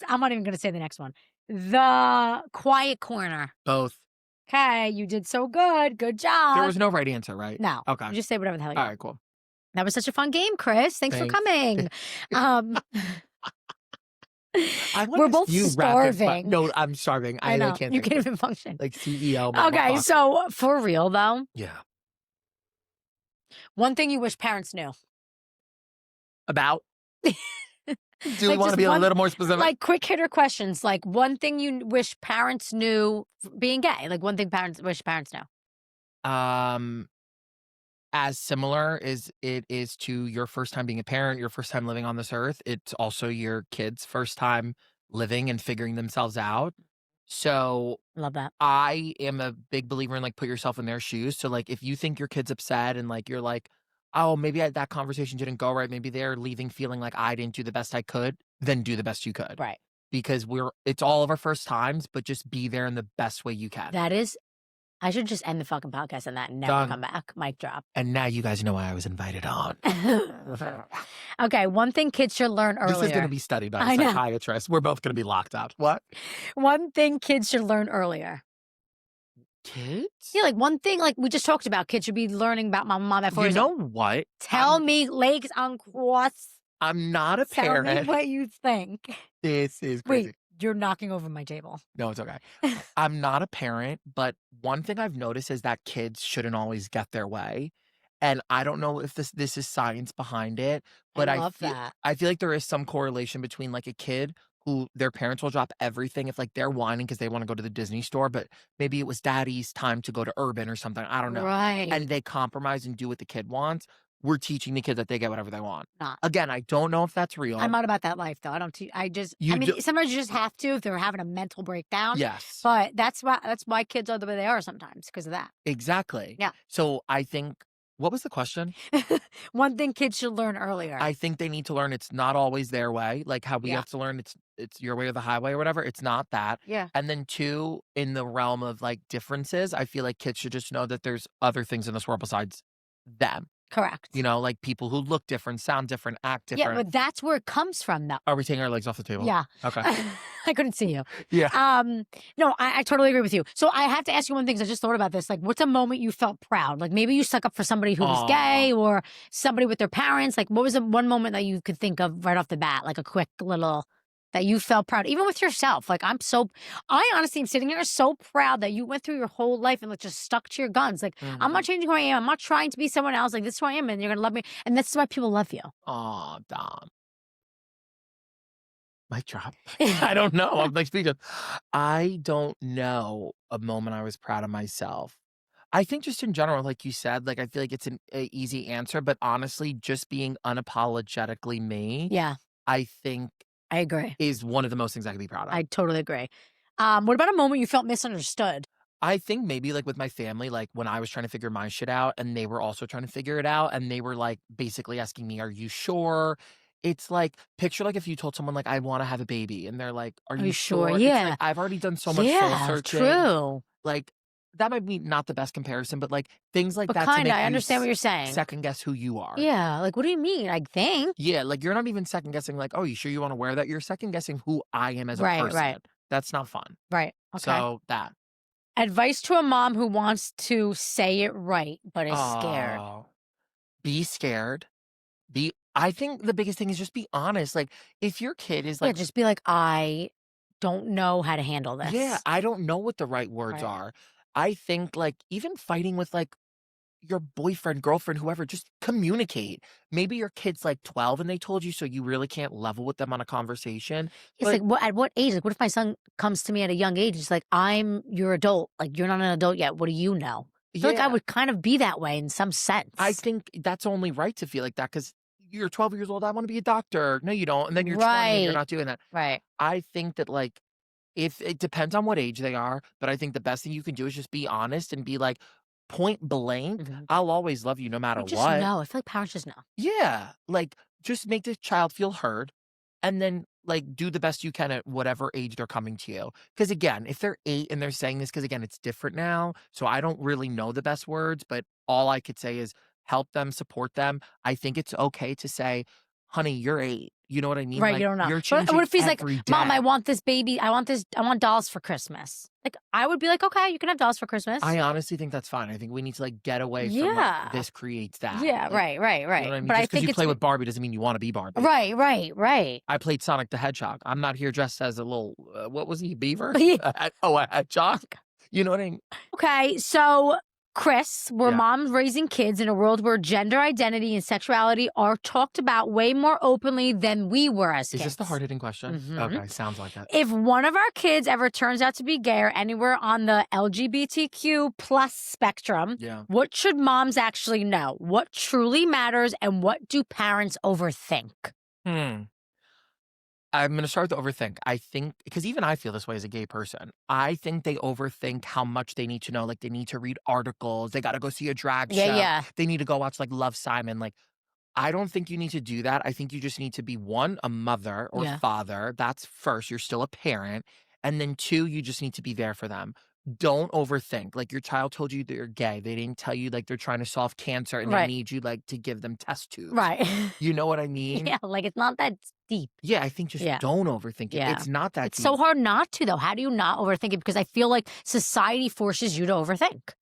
I'm not even going to say the next one. The quiet corner. Both. Okay, you did so good. Good job. There was no right answer, right? No. Okay. You just say whatever the hell you All want. right, cool. That was such a fun game, Chris. Thanks for coming. We're both starving. No, I'm starving. I know. Can't you think can't of even function. like CEO. Okay, so for real though, yeah. one thing you wish parents knew. About? Do we Like want to just be a one- little more specific? Like quick hitter questions. Like one thing you wish parents knew being gay. Like one thing parents wish parents know. As similar as it is to your first time being a parent, your first time living on this earth, it's also your kids' first time living and figuring themselves out. So Love that. I am a big believer in like put yourself in their shoes. So like if you think your kid's upset and like you're like, oh, maybe that conversation didn't go right. Maybe they're leaving feeling like I didn't do the best I could. Then do the best you could. Right. Because it's all of our first times, but just be there in the best way you can. That is, I should just end the fucking podcast on that and never Done. come back. Mic drop. And now you guys know why I was invited on. Okay, one thing kids should learn earlier. This is going to be studied by I a know. psychiatrist. We're both going to be locked up. What? One thing kids should learn earlier. Kids? Yeah, like one thing, like we just talked about, kids should be learning about my mom at 4 You years know old. what? Tell me, legs uncrossed. I'm not a Tell me parent. what you think. This is crazy. Wait, you're knocking over my table. No, it's okay. I'm not a parent, but one thing I've noticed is that kids shouldn't always get their way. And I don't know if this is science behind it, but I love that. I feel like there is some correlation between like a kid who their parents will drop everything if like they're whining because they want to go to the Disney store, but maybe it was daddy's time to go to Urban or something. I don't know. Right. And they compromise and do what the kid wants. We're teaching the kids that they get whatever they want. Not. Again, I don't know if that's real. I'm not about that life though. I don't. Sometimes you just have to if they're having a mental breakdown. Yes. But that's why kids are the way they are sometimes because of that. Exactly. Yeah. So I think, what was the question? One thing kids should learn earlier. I think they need to learn it's not always their way. Like how we Yeah. have to learn it's your way or the highway or whatever. It's not that. Yeah. And then two, in the realm of like differences, I feel like kids should just know that there's other things in this world besides them. Correct. You know, like people who look different, sound different, act Yeah, different. but that's where it comes from though. Are we taking our legs off the table? Yeah. Okay. I couldn't see you. Yeah. No, I totally agree with you. So I have to ask you one thing, 'cause I just thought about this. Like, what's a moment you felt proud? Like maybe you stuck up for somebody who was gay or somebody with their parents. Like what was the one moment that you could think of right off the bat? Like a quick little that you felt proud, even with yourself. Like I honestly am sitting here so proud that you went through your whole life and like just stuck to your guns. Like I'm not changing who I am. I'm not trying to be someone else. Like this is who I am and you're going to love me. And that's why people love you. Oh, Dom. Mic drop. I don't know. I'm like speaking. I don't know a moment I was proud of myself. I think just in general, like you said, like I feel like it's an easy answer, but honestly, just being unapologetically me, Yeah, I think I agree. is one of the most things I can be proud of. I totally agree. What about a moment you felt misunderstood? I think maybe like with my family, like when I was trying to figure my shit out and they were also trying to figure it out and they were like basically asking me, are you sure? It's like, picture like if you told someone like, I want to have a baby and they're like, are you sure? It's Yeah. like, I've already done so much soul Yeah, searching. true. Like that might be not the best comparison, but like things like But that to kinda, make I you understand what you're saying. second guess who you are. Yeah, like, what do you mean? I think. Yeah, like you're not even second guessing like, "Oh, you sure you wanna wear that?" You're second guessing who I am as a Right, right, person. That's not fun. right. Okay. So that. Advice to a mom who wants to say it right, but is scared. Oh, be scared. I think the biggest thing is just be honest. Like, if your kid is Yeah, like, just be like, "I don't know how to handle "Yeah, this." I don't know what the right words Right. are." I think, like, even fighting with, like, your boyfriend, girlfriend, whoever, just communicate. Maybe your kid's, like, 12 and they told you, so you really can't level with them on a conversation, It's but like, what at what age? Like, what if my son comes to me at a young age? It's like, "I'm your adult. Like, you're not an adult yet. What do you know?" I feel like I yeah. would kind of be that way in some I sense. think that's only right to feel like that because you're 12 years old, "I wanna be a doctor." No, you don't, and then you're 20 and you're Right. not doing that. Right. I think that, like, if it depends on what age they are, but I think the best thing you can do is just be honest and be like, "Point blank, Mhm. I'll always love you no You matter just what." know. I feel like parents just know. Yeah, like, just make the child feel heard, and then, like, do the best you can at whatever age they're coming to you. Because again, if they're 8 and they're saying this, because again, it's different now, so I don't really know the best words, but all I could say is help them, support them. I think it's okay to say, "Honey, you're 8." You know what I mean? Right, you Like, don't know. you're But what changing if he's like, every "Mom, I day. want this baby. I want dolls for Christmas." Like, I would be like, "Okay, you can have dolls for Christmas." I honestly think that's fine. I think we need to, like, get away from, like, Yeah. this creates that. Yeah, Like, right, right, you know right. what I mean? But I Just because think you it's play with Barbie doesn't mean you wanna be Barbie. right, right, right. I played Sonic the Hedgehog. I'm not here dressed as a little, what was he, beaver? Yeah. A hedgehog? You know what I mean? Okay, so Chris, we're Yeah. moms raising kids in a world where gender identity and sexuality are talked about way more openly than we were as Is kids. this the hard-hitting question? Mhm. Okay, sounds like it. If one of our kids ever turns out to be gay or anywhere on the LGBTQ plus spectrum, Yeah. what should moms actually know? What truly matters and what do parents overthink? Hmm. I'm gonna start with the overthink. I think because even I feel this way as a gay person. I think they overthink how much they need to know. Like, they need to read articles, they gotta go see a drag Yeah, show, yeah. they need to go watch, like, Love, Simon, like, I don't think you need to do that. I think you just need to be, 1, a mother or Yeah. father. That's first, you're still a parent. And then 2, you just need to be there for them. Don't overthink. Like, your child told you they're gay. They didn't tell you, like, they're trying to solve cancer and they Right. need you, like, to give them test tubes. Right. You know what I mean? Yeah, like it's not that deep. Yeah, I think just Yeah. don't overthink it. Yeah. It's not that It's deep. so hard not to, though. How do you not overthink it? Because I feel like society forces you to overthink.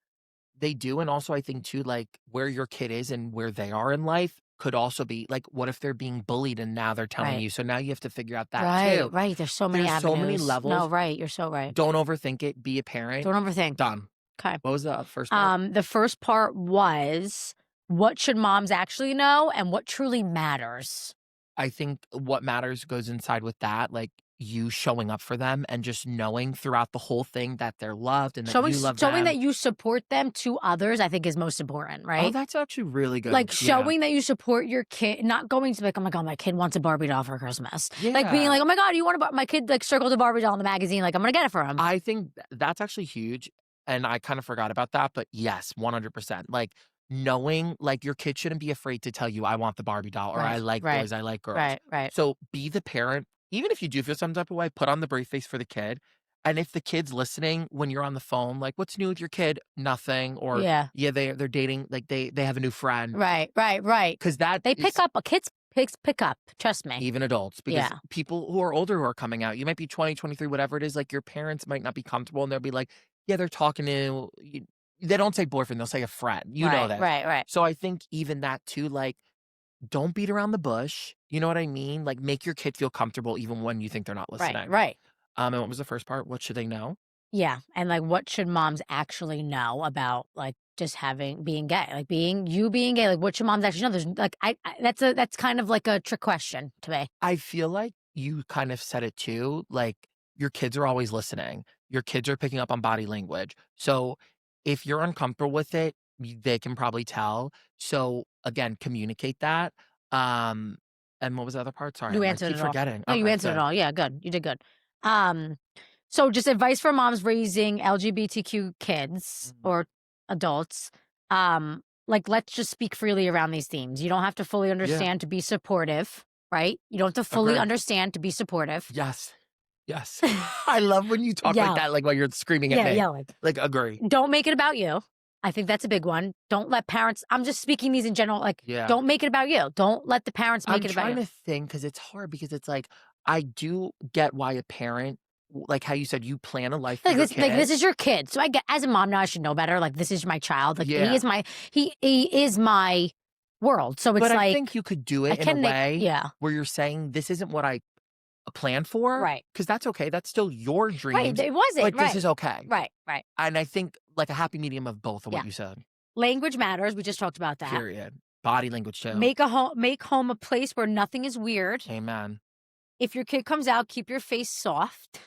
They do, and also I think too, like, where your kid is and where they are in life could also be like, what if they're being bullied and now they're telling Right. you? So now you have to figure out that Right, too. right. There's so many There's so many avenues. levels. No, right. You're so right. Don't overthink it. Be a parent. Don't overthink. Done. Okay. What was the first part? The first part was what should moms actually know and what truly matters? I think what matters goes inside with that, like you showing up for them and just knowing throughout the whole thing that they're loved and that you love Showing them. that you support them to others, I think is most important, Oh, right? that's actually really good. Like Yeah. showing that you support your kid, not going to be like, oh my God, my kid wants a Barbie doll for Christmas. Like being Yeah. like, oh my God, you want my kid like circled a Barbie doll in the magazine. Like I'm going to get it for him. I think that's actually huge, and I kind of forgot about that, but yes, 100%. Like, knowing, like, your kid shouldn't be afraid to tell you, "I want the Barbie doll," or "I like right, boys, I like girls." right, right. So, be the parent. Even if you do feel some type of way, put on the brave face for the kid, and if the kid's listening when you're on the phone, like, "What's new with your kid?" "Nothing," or, Yeah. "Yeah, they're dating, like, they have a new friend." Right, right, right. Because that They is pick up, kids pick up. Trust me. even adults, because Yeah. people who are older who are coming out, you might be 20, 23, whatever it is, like, your parents might not be comfortable, and they'll be like, "Yeah, they're talking to you." They don't say boyfriend, they'll say a friend. You know Right, that. right, right. So I think even that too, like, don't beat around the bush. You know what I mean? Like, make your kid feel comfortable even when you think they're not listening. Right, right. And what was the first part? What should they know? Yeah. And like what should moms actually know about like just being gay? Like being gay, like what should moms actually know? There's like that's kind of like a trick question to me. I feel like you kind of said it too. Like, your kids are always listening. Your kids are picking up on body language. So if you're uncomfortable with it, they can probably tell. So again, communicate that. Um, and what was the other part? Sorry, You I answered keep it all. forgetting. No, you Okay, answered it good. all. Yeah, good. You did good. Um, so just advice for moms raising LGBTQ kids Mhm. or adults. Like let's just speak freely around these themes. You don't have to fully understand to be supportive, right? You don't have to fully Agreed. understand to be supportive. Yes. Yes. I love when you talk like Yell. that, like while you're screaming at Yeah, me. yelling. Like, agree. Don't make it about you. I think that's a big one. Don't let parents, I'm just speaking these in general, like, Yeah. don't make it about you. Don't let the parents make it about you. I'm trying to think because it's hard because it's like, I do get why a parent, like how you said, you plan a life for Like your this, kid. like this is your kid. So I get, as a mom now, I should know better. Like, this is my child. Like, Yeah. he is my world. So it's But like, I think you could do it in a way where you're saying, this isn't what I planned for. Right. Because that's okay. That's still your dreams. Right. It wasn't. But Right. this is okay. Right. Right. And I think like a happy medium of both of what Yeah. you said. Language matters. We just talked about that. Period. Body language too. Make home a place where nothing is weird. Amen. If your kid comes out, keep your face soft.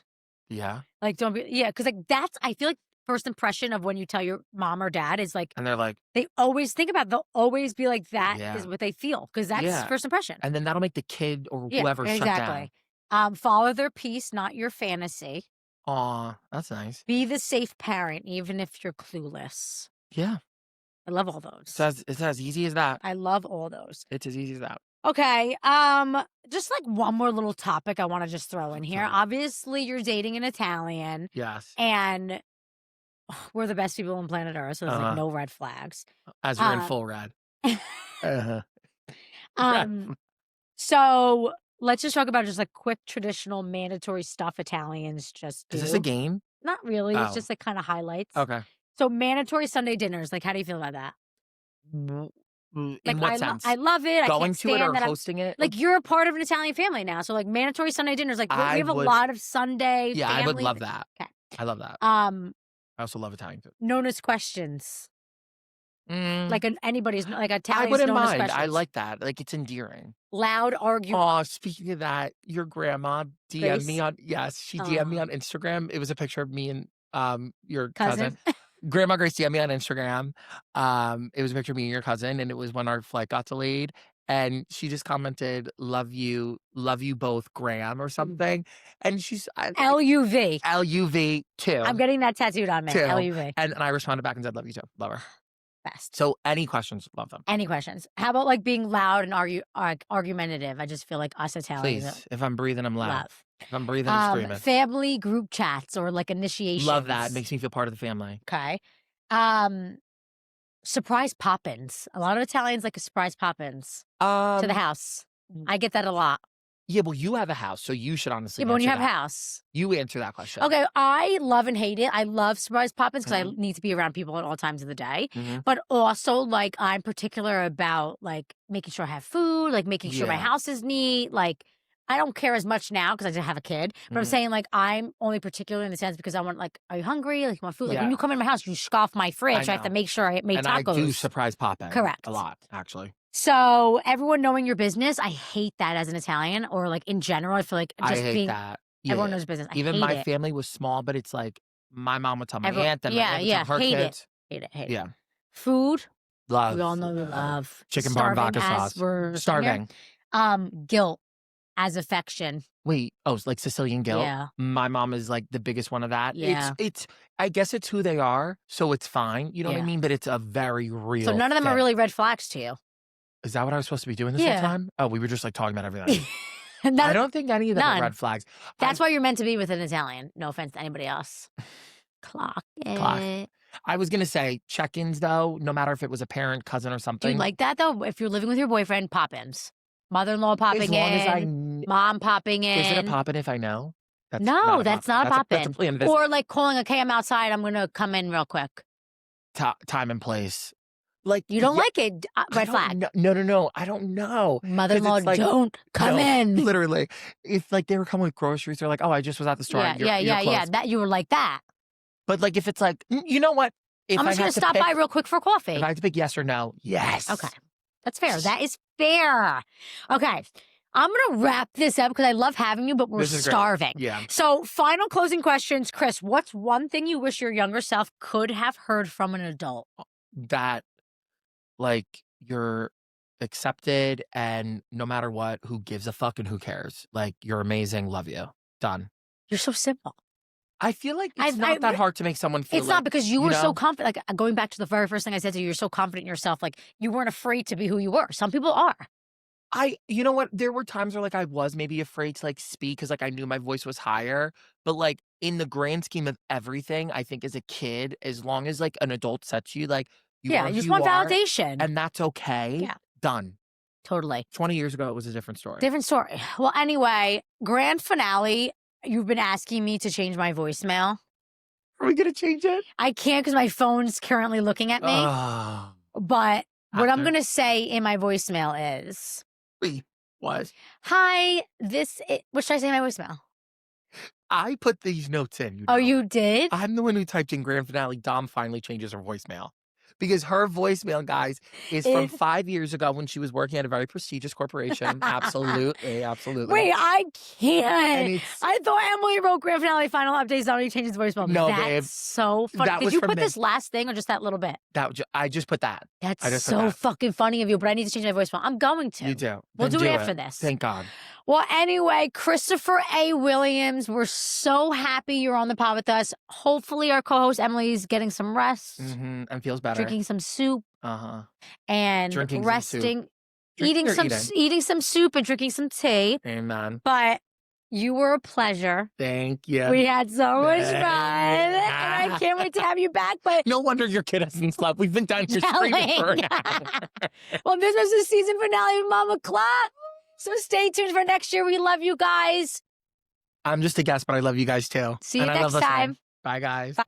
Yeah. Like, don't be, because like that's, I feel like first impression of when you tell your mom or dad is like, And they're like, they always think about, they'll always be like, that Yeah. is what they feel. Because that's first impression. and then that'll make the kid or whoever shut down. Exactly. Follow their peace, not your fantasy. Aw, that's nice. Be the safe parent, even if you're clueless. Yeah. I love all those. It's as easy as that. I love all those. It's as easy as that. Okay. Just like one more little topic I want to just throw in here. Sorry. Obviously, you're dating an Italian, Yes. and we're the best people on planet Earth, so there's like Uh-huh. no red flags. As you're in full red. Uh-huh. So let's just talk about just like quick traditional mandatory stuff Italians just do. Is this a game? Not really. It's Oh. just like kind of highlights. Okay. So mandatory Sunday dinners. Like, how do you feel about that? In Like, what sense? I love it. I Going can't to it stand or that I'm- hosting it? Like, you're a part of an Italian family now. So like mandatory Sunday dinners. Like we I have a would- lot of Sunday. Yeah, I would family love thi- that. Okay. I love that. Um, I also love Italian food. known as questions. Like anybody's like I Italians wouldn't known as mind. questions. I like that. Like it's endearing. loud argument. Oh, speaking of that, your grandma DM'd me Grace? on she DM'd me Aw. on Instagram. It was a picture of me and your Cousin? cousin. Grandma Grace DM'd me on Instagram. It was a picture of me and your cousin, and it was when our flight got delayed. And she just commented, love you both, Graham, or something. And she's LUV. LUV too. I'm getting that tattooed on me. Too. LUV. And I responded back and said, love you too. Love her. Best. So any questions, love them. Any questions? How about like being loud and argumentative? I just feel like us Italians Please. If I'm breathing, I'm loud. love. If I'm breathing, I'm screaming. Family group chats or like initiations. Love that. Makes me feel part of the family. Okay. Surprise pop-ins. A lot of Italians like a surprise pop-ins to the house. I get that a lot. Yeah, well, you have a house, so you should honestly Yeah, but when you answer have a that. house. You answer that question. Okay, I love and hate it. I love surprise pop-ins because Mhm. I need to be around people at all times of the day. Mhm. But also, like, I'm particular about, like, making sure I have food, like, making sure my Yeah. house is neat. Like, I don't care as much now because I just have a kid. But I'm Mhm. saying, like, I'm only particular in the sense because I want, like, are you hungry? Like, you want food? Like, when Yeah. you come in my house, you scoff my fridge. I have to know. make sure I made And tacos. I do surprise pop-in. Correct. A lot, actually. So everyone knowing your business, I hate that as an Italian, or like in general. I feel like just I hate being that. everyone Yeah. knows business. I Even hate my it. family was small, but it's like my mom would tell my Everyone- aunt, and yeah, my aunt would yeah, tell her hate it. kids. Hate it. Hate it. Yeah. Food. Love. We all know we love Chicken bar and Starving vodka as sauce. we're sitting here. Starving. Guilt as affection. Wait, it's like Sicilian guilt? Yeah. My mom is like the biggest one of that. Yeah. It's I guess it's who they are, so it's fine. You know what I Yeah. mean? But it's a very real So none of them thing. are really red flags to you. Is that what I was supposed to be doing this whole Yeah. time? Oh, we were just like talking about everything. And I don't think any of them none. are red flags. That's why you're meant to be with an Italian. No offense to anybody else. Clock it. I was gonna say check-ins though, no matter if it was a parent, cousin, or Do something. you like that though? If you're living with your boyfriend, pop-ins. Mother-in-law popping as long in. as I Mom popping in. is it a pop-in if I know? That's No, that's not a That's pop-in. a plan of this Or like calling, okay, I'm outside. I'm going to come in real quick. time and place. Like You don't yeah, like it. I Red don't flag. kn- No. I don't know. Mother-in-law, it's like- don't come No, in. Literally, if like they were coming with groceries, they're like, "Oh, I just was at the store." Yeah, You're yeah. closed. That you were like that. But like, if it's like, you know what? If I'm just I going had to stop pick, by real quick for coffee. If I had to pick yes or no, yes. Okay. That's fair. That is fair. Okay. I'm going to wrap this up because I love having you, but we're This is great. starving. Yeah. So, final closing questions. Chris, what's one thing you wish your younger self could have heard from an adult? That, like, you're accepted, and no matter what, who gives a fuck and who cares? Like, you're amazing. Love you. Done. You're so simple. I feel like it's I- not that hard to make someone feel. It's like, not because you were so know? confident. Like going back to the very first thing I said to you, you're so confident in yourself. Like you weren't afraid to be who you were. Some people are. You know what? There were times where, like, I was maybe afraid to, like, speak because, like, I knew my voice was higher, but, like, in the grand scheme of everything, I think as a kid, as long as, like, an adult sets you, like, you Yeah, are you who just you want are, validation. and that's okay. Yeah. Done. Totally. 20 years ago, it was a different story. Different story. Well, anyway, grand finale, you've been asking me to change my voicemail. Are we gonna change it? I can't because my phone's currently looking at me. Oh. But what I'm After. going to say in my voicemail is, Wait, what? hi, what should I say in my voicemail? I put these notes in, Oh, you did? I'm the one who typed in grand finale. Dom finally changes her voicemail. Because her voicemail, guys, is from 5 years ago when she was working at a very prestigious corporation. Absolutely, absolutely. Wait, I can't. And I thought Emily wrote grand finale final updates. Somebody changed his voicemail. No, That's babe. so funny. That Did was you from put me. this last thing or just that little bit? I just put that. That's I just put so that. fucking funny of you, but I need to change my voicemail. I'm going to. You do. We'll Then do it after this. Thank God. Well, anyway, Christopher A. Williams, we're so happy you're on the pod with us. Hopefully our co-host Emily's getting some rest, And feels better. drinking some soup, and Drinking some resting, soup. Drinking or eating some soup and drinking some tea. Amen. But you were a pleasure. Thank you. We had so much fun, and I can't wait to have you back. But no wonder your kid hasn't slept. We've been down here screaming for an hour. Well, this was the season finale of MOMOCLOCK. So stay tuned for next year. We love you guys. I'm just a guest, but I love you guys too. See you And I love next listening. time. Bye, guys. Bye.